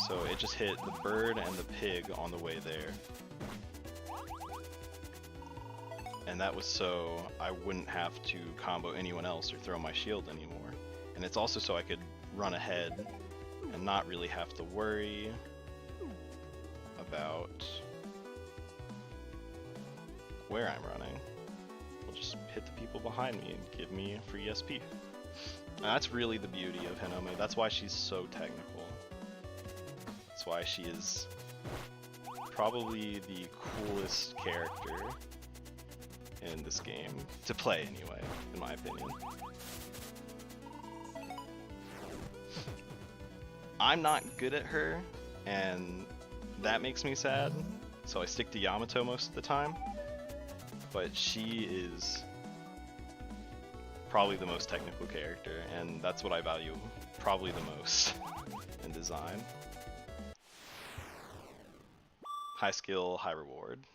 So it just hit the bird and the pig on the way there. And that was so I wouldn't have to combo anyone else or throw my shield anymore. And it's also so I could run ahead and not really have to worry about where I'm running. I'll just hit the people behind me and give me free SP. And that's really the beauty of Hanami. That's why she's so technical. That's why she is probably the coolest character in this game, to play anyway, in my opinion. I'm not good at her, and that makes me sad, so I stick to Yamato most of the time, but she is probably the most technical character, and that's what I value probably the most in design. High skill, high reward.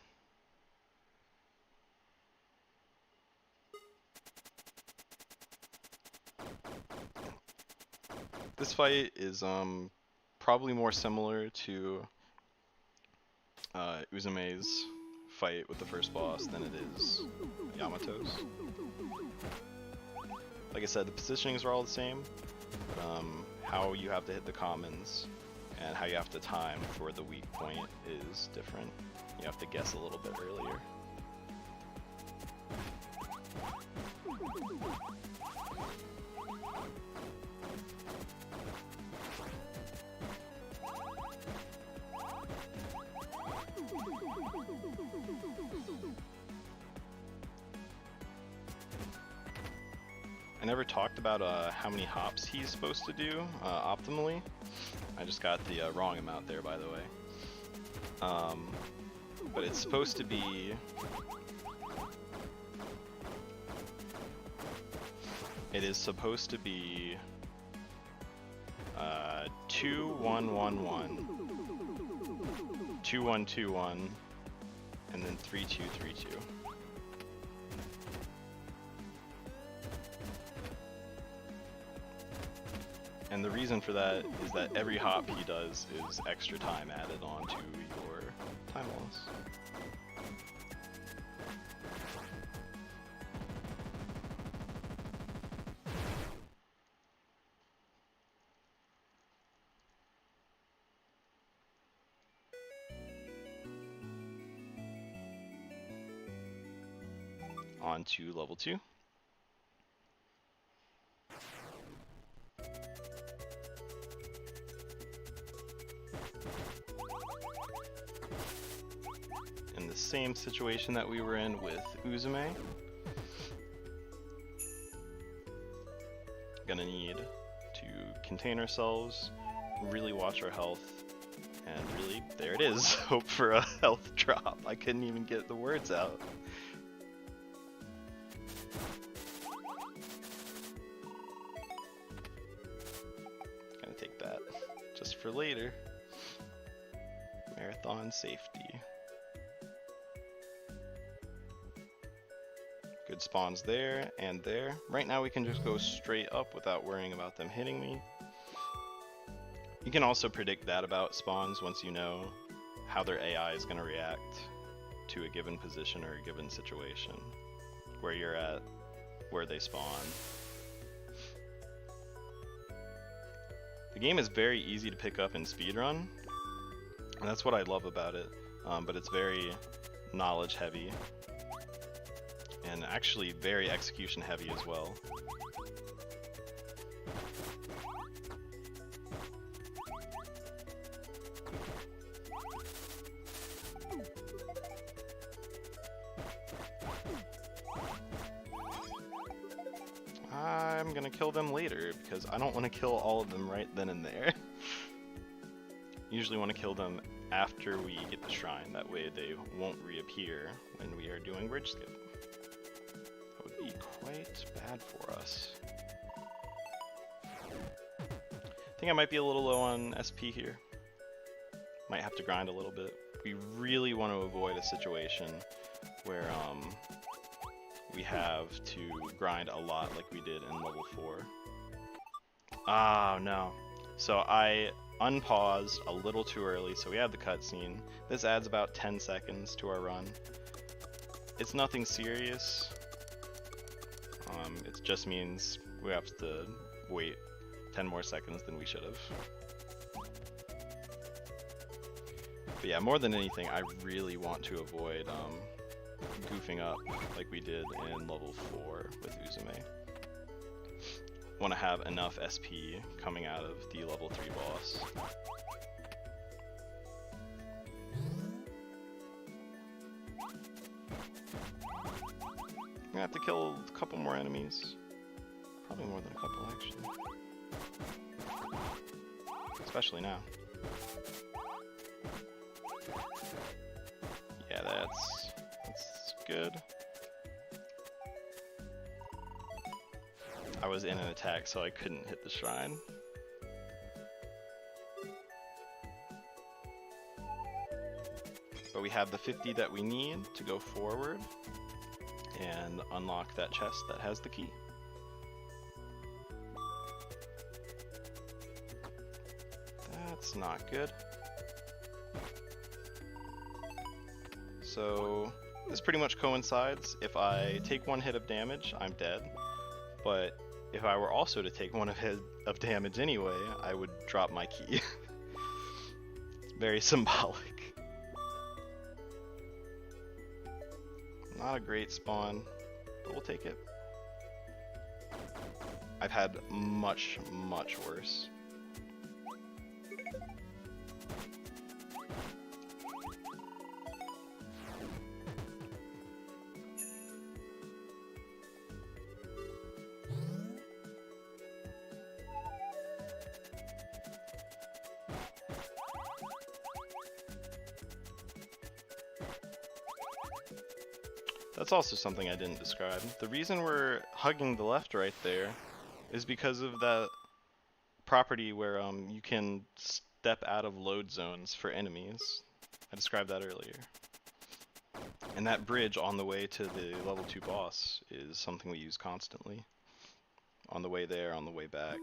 This fight is probably more similar to Uzume's fight with the first boss than it is Yamato's. Like I said, the positionings are all the same, but how you have to hit the commons and how you have to time for the weak point is different. You have to guess a little bit earlier. I never talked about how many hops he's supposed to do optimally. I just got the wrong amount there, by the way. But it's supposed to be... It is supposed to be 2 1 1 1, 2 1 2 1, and then 3 2 3 2. And the reason for that is that every hop he does is extra time added on to your time loss. On to level 2. In the same situation that we were in with Uzume. Gonna need to contain ourselves, really watch our health, and really, there it is, hope for a health drop. I couldn't even get the words out. Gonna take that just for later. Marathon safety. Good spawns there and there. Right now we can just go straight up without worrying about them hitting me. You can also predict that about spawns once you know how their AI is going to react to a given position or a given situation. Where you're at, where they spawn. The game is very easy to pick up in speedrun, and that's what I love about it, but it's very knowledge heavy. And actually very execution heavy as well. I'm gonna kill them later because I don't want to kill all of them right then and there. Usually want to kill them after we get the shrine, that way they won't reappear when we are doing bridge skip. Quite bad for us. I think I might be a little low on SP here. Might have to grind a little bit. We really want to avoid a situation where we have to grind a lot like we did in level 4. Oh no. So I unpaused a little too early, so we had the cutscene. This adds about 10 seconds to our run. It's nothing serious. It just means we have to wait 10 more seconds than we should have. But yeah, more than anything, I really want to avoid goofing up like we did in level 4 with Uzume. Want to have enough SP coming out of the level 3 boss. I'm gonna have to kill a couple more enemies. Probably more than a couple, actually. Especially now. Yeah, that's good. I was in an attack, so I couldn't hit the shrine. But we have the 50 that we need to go forward and unlock that chest that has the key. That's not good. So this pretty much coincides. If I take 1 hit of damage, I'm dead. But if I were also to take 1 hit of damage anyway, I would drop my key. It's very symbolic. Not a great spawn, but we'll take it. I've had much, much worse. That's also something I didn't describe. The reason we're hugging the left right there is because of that property where you can step out of load zones for enemies. I described that earlier. And that bridge on the way to the level 2 boss is something we use constantly. On the way there, on the way back.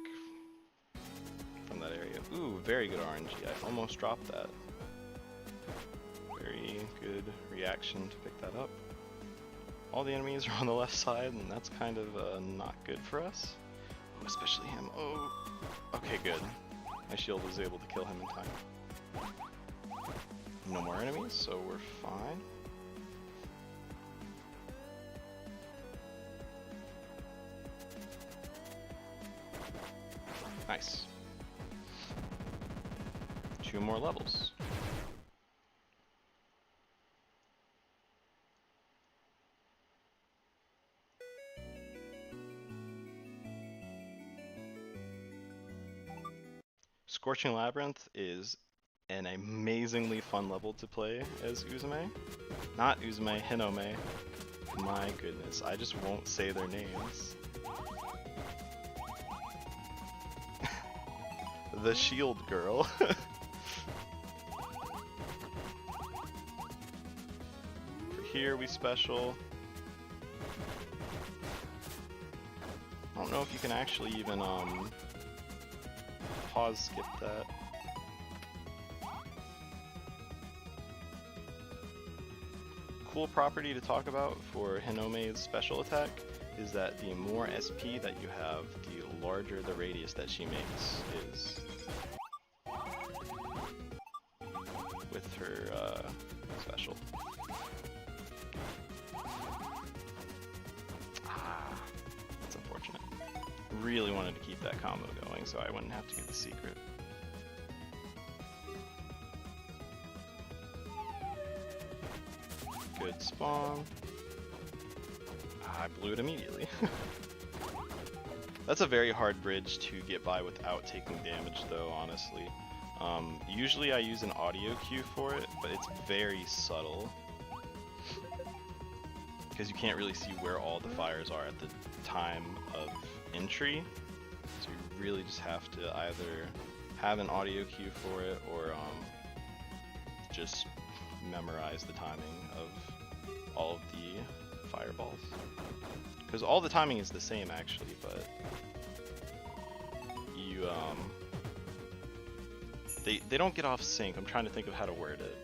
from that area. Ooh, very good RNG. I almost dropped that. Very good reaction to pick that up. All the enemies are on the left side, and that's kind of not good for us. Oh, especially him. Oh, okay, good. My shield was able to kill him in time. No more enemies, so we're fine. Nice. 2 more levels. Scorching Labyrinth is an amazingly fun level to play as Uzume. Not Uzume, Hanami. My goodness, I just won't say their names. The shield girl. For here we special. I don't know if you can actually even pause skip that. Cool property to talk about for Hinome's special attack is that the more SP that you have, the larger the radius that she makes is with her special. That's unfortunate. Really wanted to keep that combo going so I wouldn't have to get the secret. Good spawn. I blew it immediately. That's a very hard bridge to get by without taking damage though, honestly. Usually I use an audio cue for it, but it's very subtle. Because you can't really see where all the fires are at the time of entry. So you really just have to either have an audio cue for it or just memorize the timing of all of the fireballs. Because all the timing is the same actually, but you they don't get off sync. I'm trying to think of how to word it.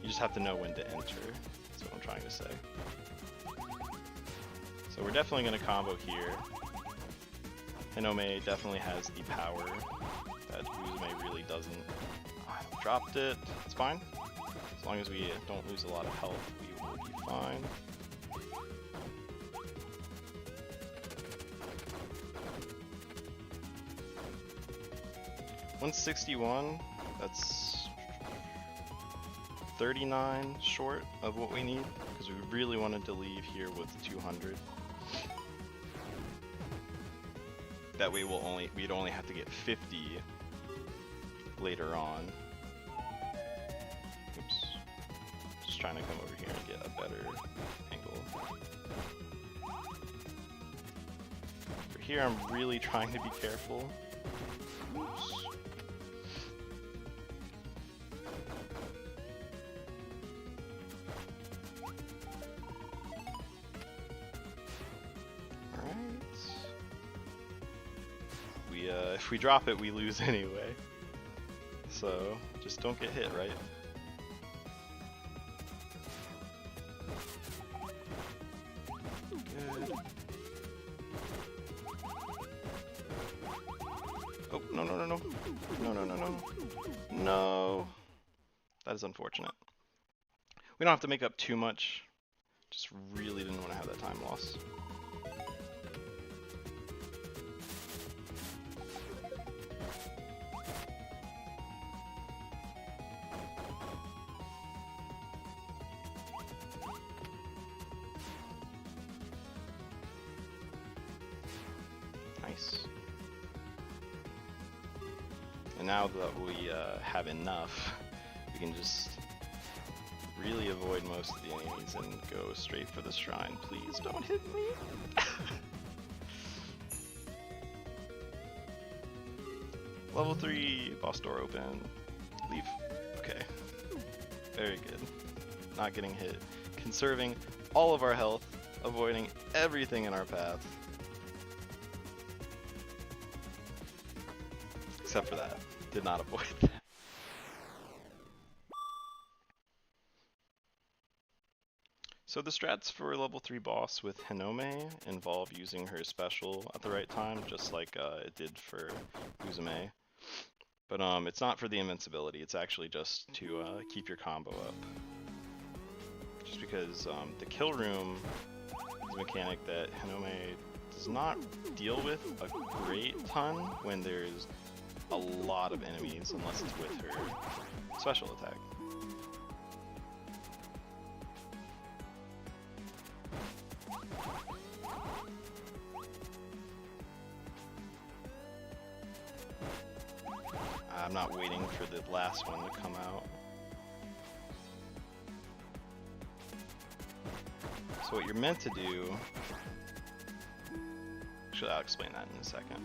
You just have to know when to enter. That's what I'm trying to say. So we're definitely going to combo here. Hanami definitely has the power that Uzume really doesn't. I dropped it. It's fine. As long as we don't lose a lot of health, we will be fine. $161, that's 39 short of what we need, because we really wanted to leave here with 200. That way we'd only have to get 50 later on. Oops. Just trying to come over here and get a better angle. For here I'm really trying to be careful. Oops. If we drop it, we lose anyway. So, just don't get hit, right? Good. Oh, no, no, no, no. No, no, no, no. No. That is unfortunate. We don't have to make up too much. Just really didn't want to have that time loss. Nice. And now that we have enough, we can just really avoid most of the enemies and go straight for the shrine. Please don't hit me! Level 3, boss door open. Leave. Okay. Very good. Not getting hit. Conserving all of our health, avoiding everything in our path. Except for that. Did not avoid that. So the strats for level 3 boss with Hanami involve using her special at the right time, just like it did for Uzume. But it's not for the invincibility, it's actually just to keep your combo up. Just because the kill room is a mechanic that Hanami does not deal with a great ton when there's a lot of enemies, unless it's with her special attack. I'm not waiting for the last one to come out. So what you're meant to do... Actually, I'll explain that in a second.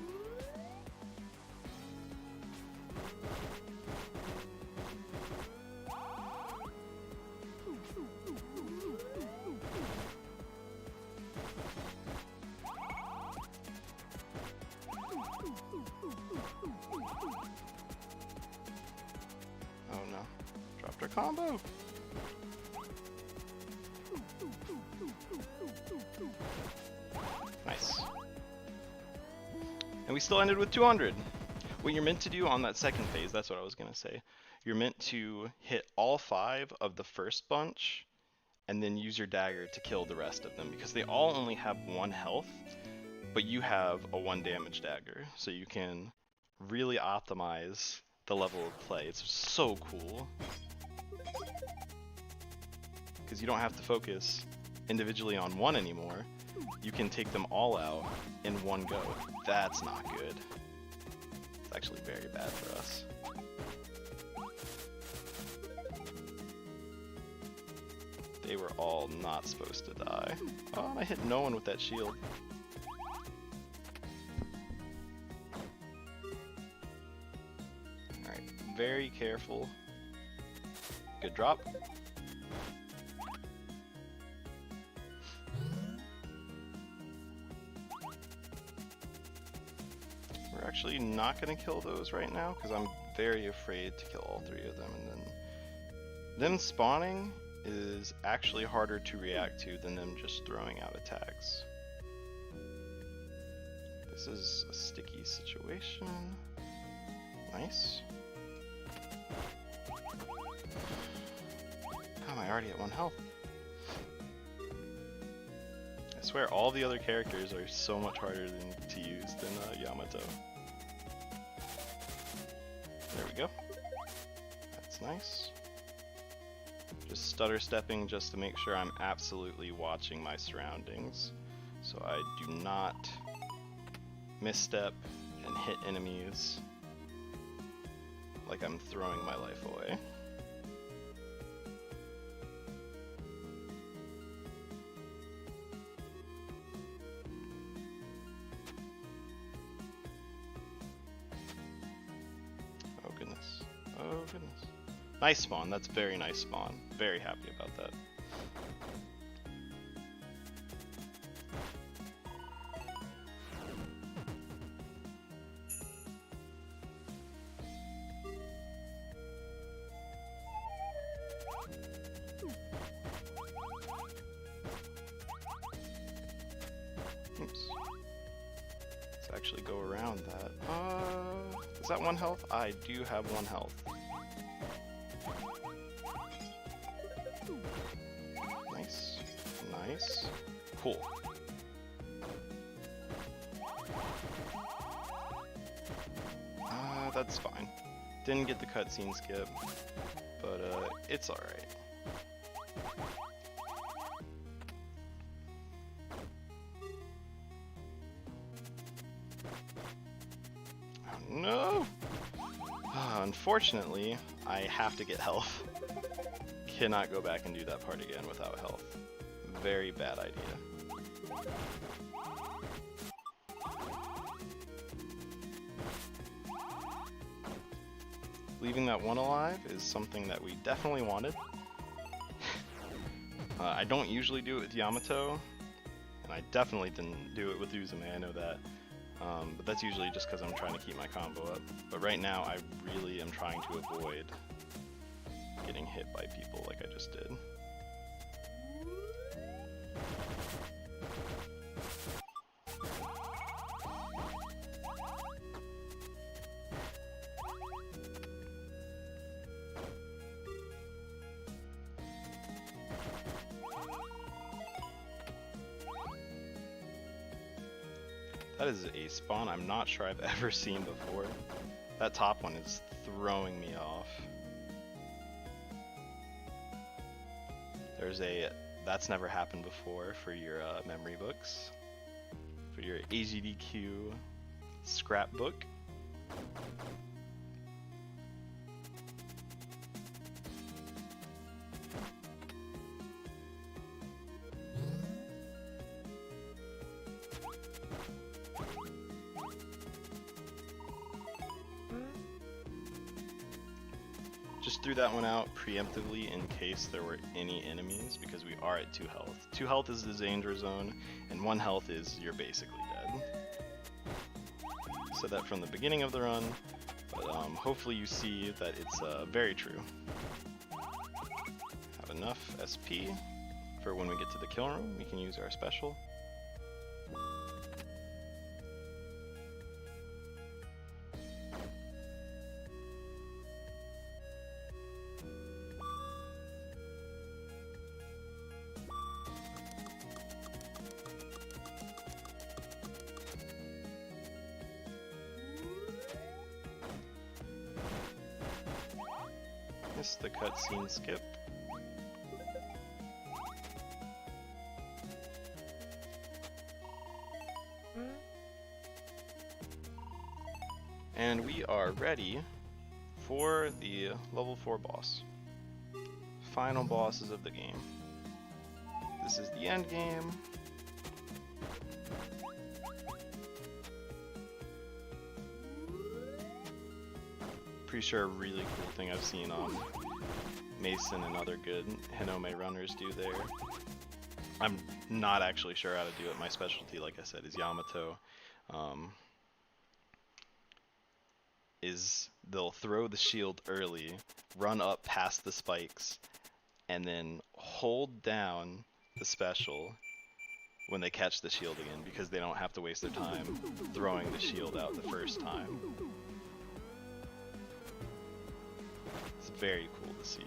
Oh no, dropped our combo. Nice. And we still ended with 200. What you're meant to do on that second phase, that's what I was going to say. You're meant to hit all 5 of the first bunch and then use your dagger to kill the rest of them, because they all only have 1 health, but you have a 1 damage dagger, so you can really optimize the level of play. It's so cool, because you don't have to focus individually on 1 anymore. You can take them all out in 1 go. That's not good. It's actually very bad for us. They were all not supposed to die. Oh, and I hit no one with that shield. Alright, very careful. Good drop. We're actually not going to kill those right now, because I'm very afraid to kill all 3 of them, and then them spawning is actually harder to react to than them just throwing out attacks. This is a sticky situation. Nice. Oh, I already at 1 health. I swear all the other characters are so much harder to use than Yamato. There we go. That's nice. Just stutter stepping just to make sure I'm absolutely watching my surroundings, so I do not misstep and hit enemies like I'm throwing my life away. Oh goodness. Oh goodness. Nice spawn, that's very nice spawn. Very happy about that. Oops. Let's actually go around that. Is that 1 health? I do have 1 health. Nice. Nice. Cool. That's fine. Didn't get the cutscene skip, but it's alright. Oh no! Unfortunately, I have to get health. Cannot go back and do that part again without health. Very bad idea. Leaving that 1 alive is something that we definitely wanted. I don't usually do it with Yamato, and I definitely didn't do it with Uzume, I know that. but that's usually just because I'm trying to keep my combo up. But right now, I really am trying to avoid getting hit by people like I just did. That is a spawn I'm not sure I've ever seen before. That top one is throwing me off. There's a that's never happened before for your memory books, for your AGDQ scrapbook. Just threw that one out preemptively in case there were any enemies, because we are at 2 health. 2 health is the danger zone, and 1 health is you're basically dead. Said that from the beginning of the run, but hopefully you see that it's very true. Have enough SP for when we get to the kill room, we can use our special. Missed the cutscene skip. And we are ready for the level 4 boss. Final bosses of the game. This is the end game. Pretty sure a really cool thing I've seen Mason and other good Hanami runners do there. I'm not actually sure how to do it. My specialty, like I said, is Yamato. They'll throw the shield early, run up past the spikes, and then hold down the special when they catch the shield again, because they don't have to waste their time throwing the shield out the first time. It's very cool to see.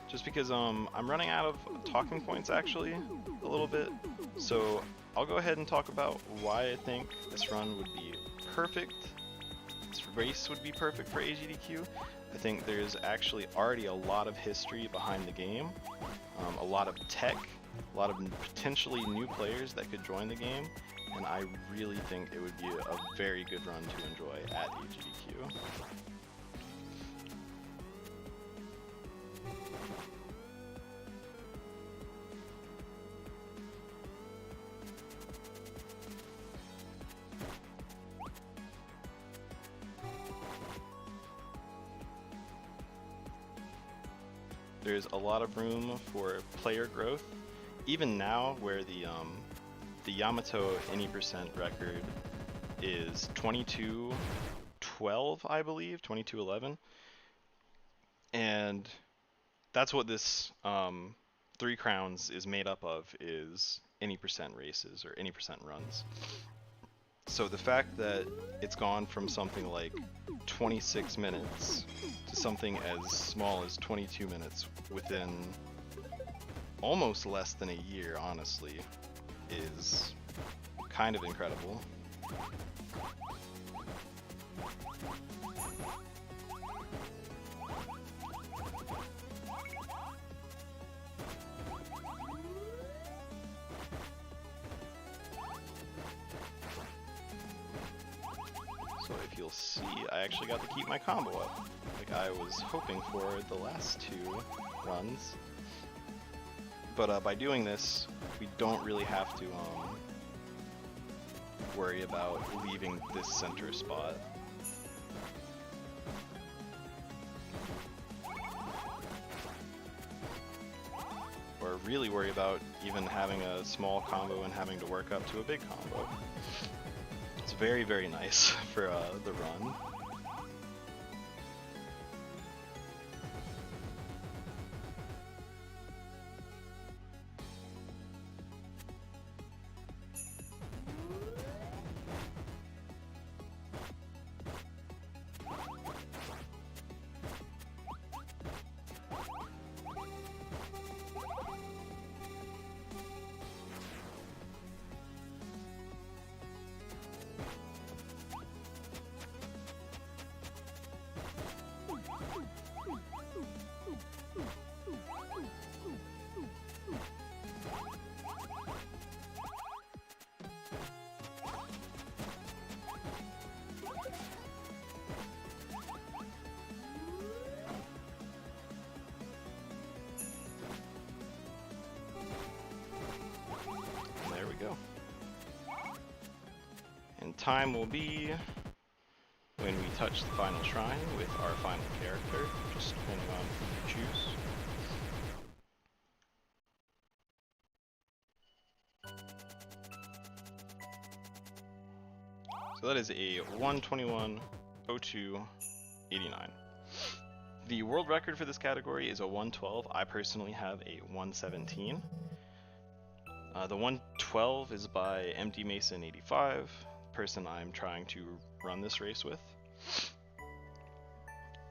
Just because I'm running out of talking points actually a little bit, so I'll go ahead and talk about why I think this run would be perfect. This race would be perfect for AGDQ. I think there's actually already a lot of history behind the game, a lot of tech, a lot of potentially new players that could join the game, and I really think it would be a very good run to enjoy at AGDQ. There's a lot of room for player growth, even now where the Yamato any percent record is 22-12, I believe, 22-11, and that's what this 3 crowns is made up of, is any percent races or any percent runs. So the fact that it's gone from something like 26 minutes to something as small as 22 minutes within almost less than a year, honestly, is kind of incredible. So if you'll see, I actually got to keep my combo up, like I was hoping for the last 2 runs. But by doing this, we don't really have to worry about leaving this center spot. Or really worry about even having a small combo and having to work up to a big combo. It's very, very nice for the run. There we go. And time will be when we touch the final shrine with our final character, just depending on who you choose. So that is a 121.02.89. The world record for this category is a 112. I personally have a 117. The 112 is by MD Mason 85, person I'm trying to run this race with.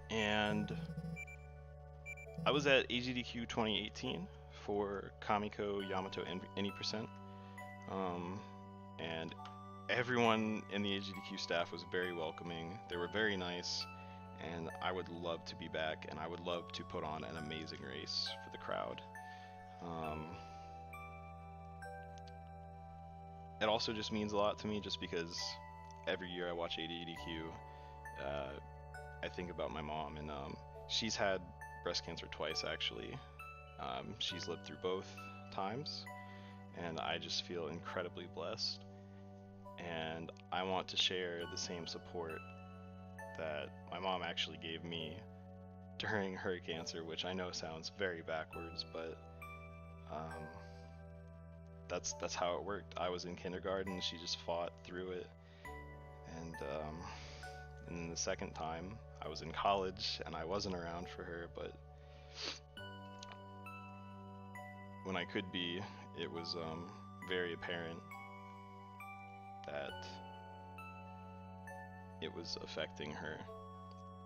And I was at AGDQ 2018 for Kamiko, Yamato, and any percent. And everyone in the AGDQ staff was very welcoming. They were very nice, and I would love to be back, and I would love to put on an amazing race for the crowd. It also just means a lot to me just because every year I watch AGDQ, I think about my mom, and she's had breast cancer twice actually. She's lived through both times, and I just feel incredibly blessed. And I want to share the same support that my mom actually gave me during her cancer, which I know sounds very backwards, but that's how it worked. I was in kindergarten, she just fought through it, and then the second time I was in college and I wasn't around for her, but when I could be, it was very apparent that it was affecting her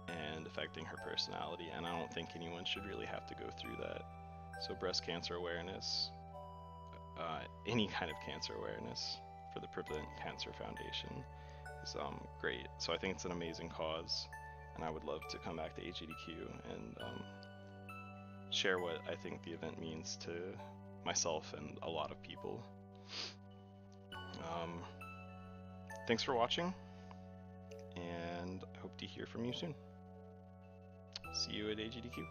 and affecting her personality, and I don't think anyone should really have to go through that. So breast cancer awareness, any kind of cancer awareness for the Prevent Cancer Foundation is great. So I think it's an amazing cause, and I would love to come back to AGDQ and share what I think the event means to myself and a lot of people. Thanks for watching, and I hope to hear from you soon. See you at AGDQ.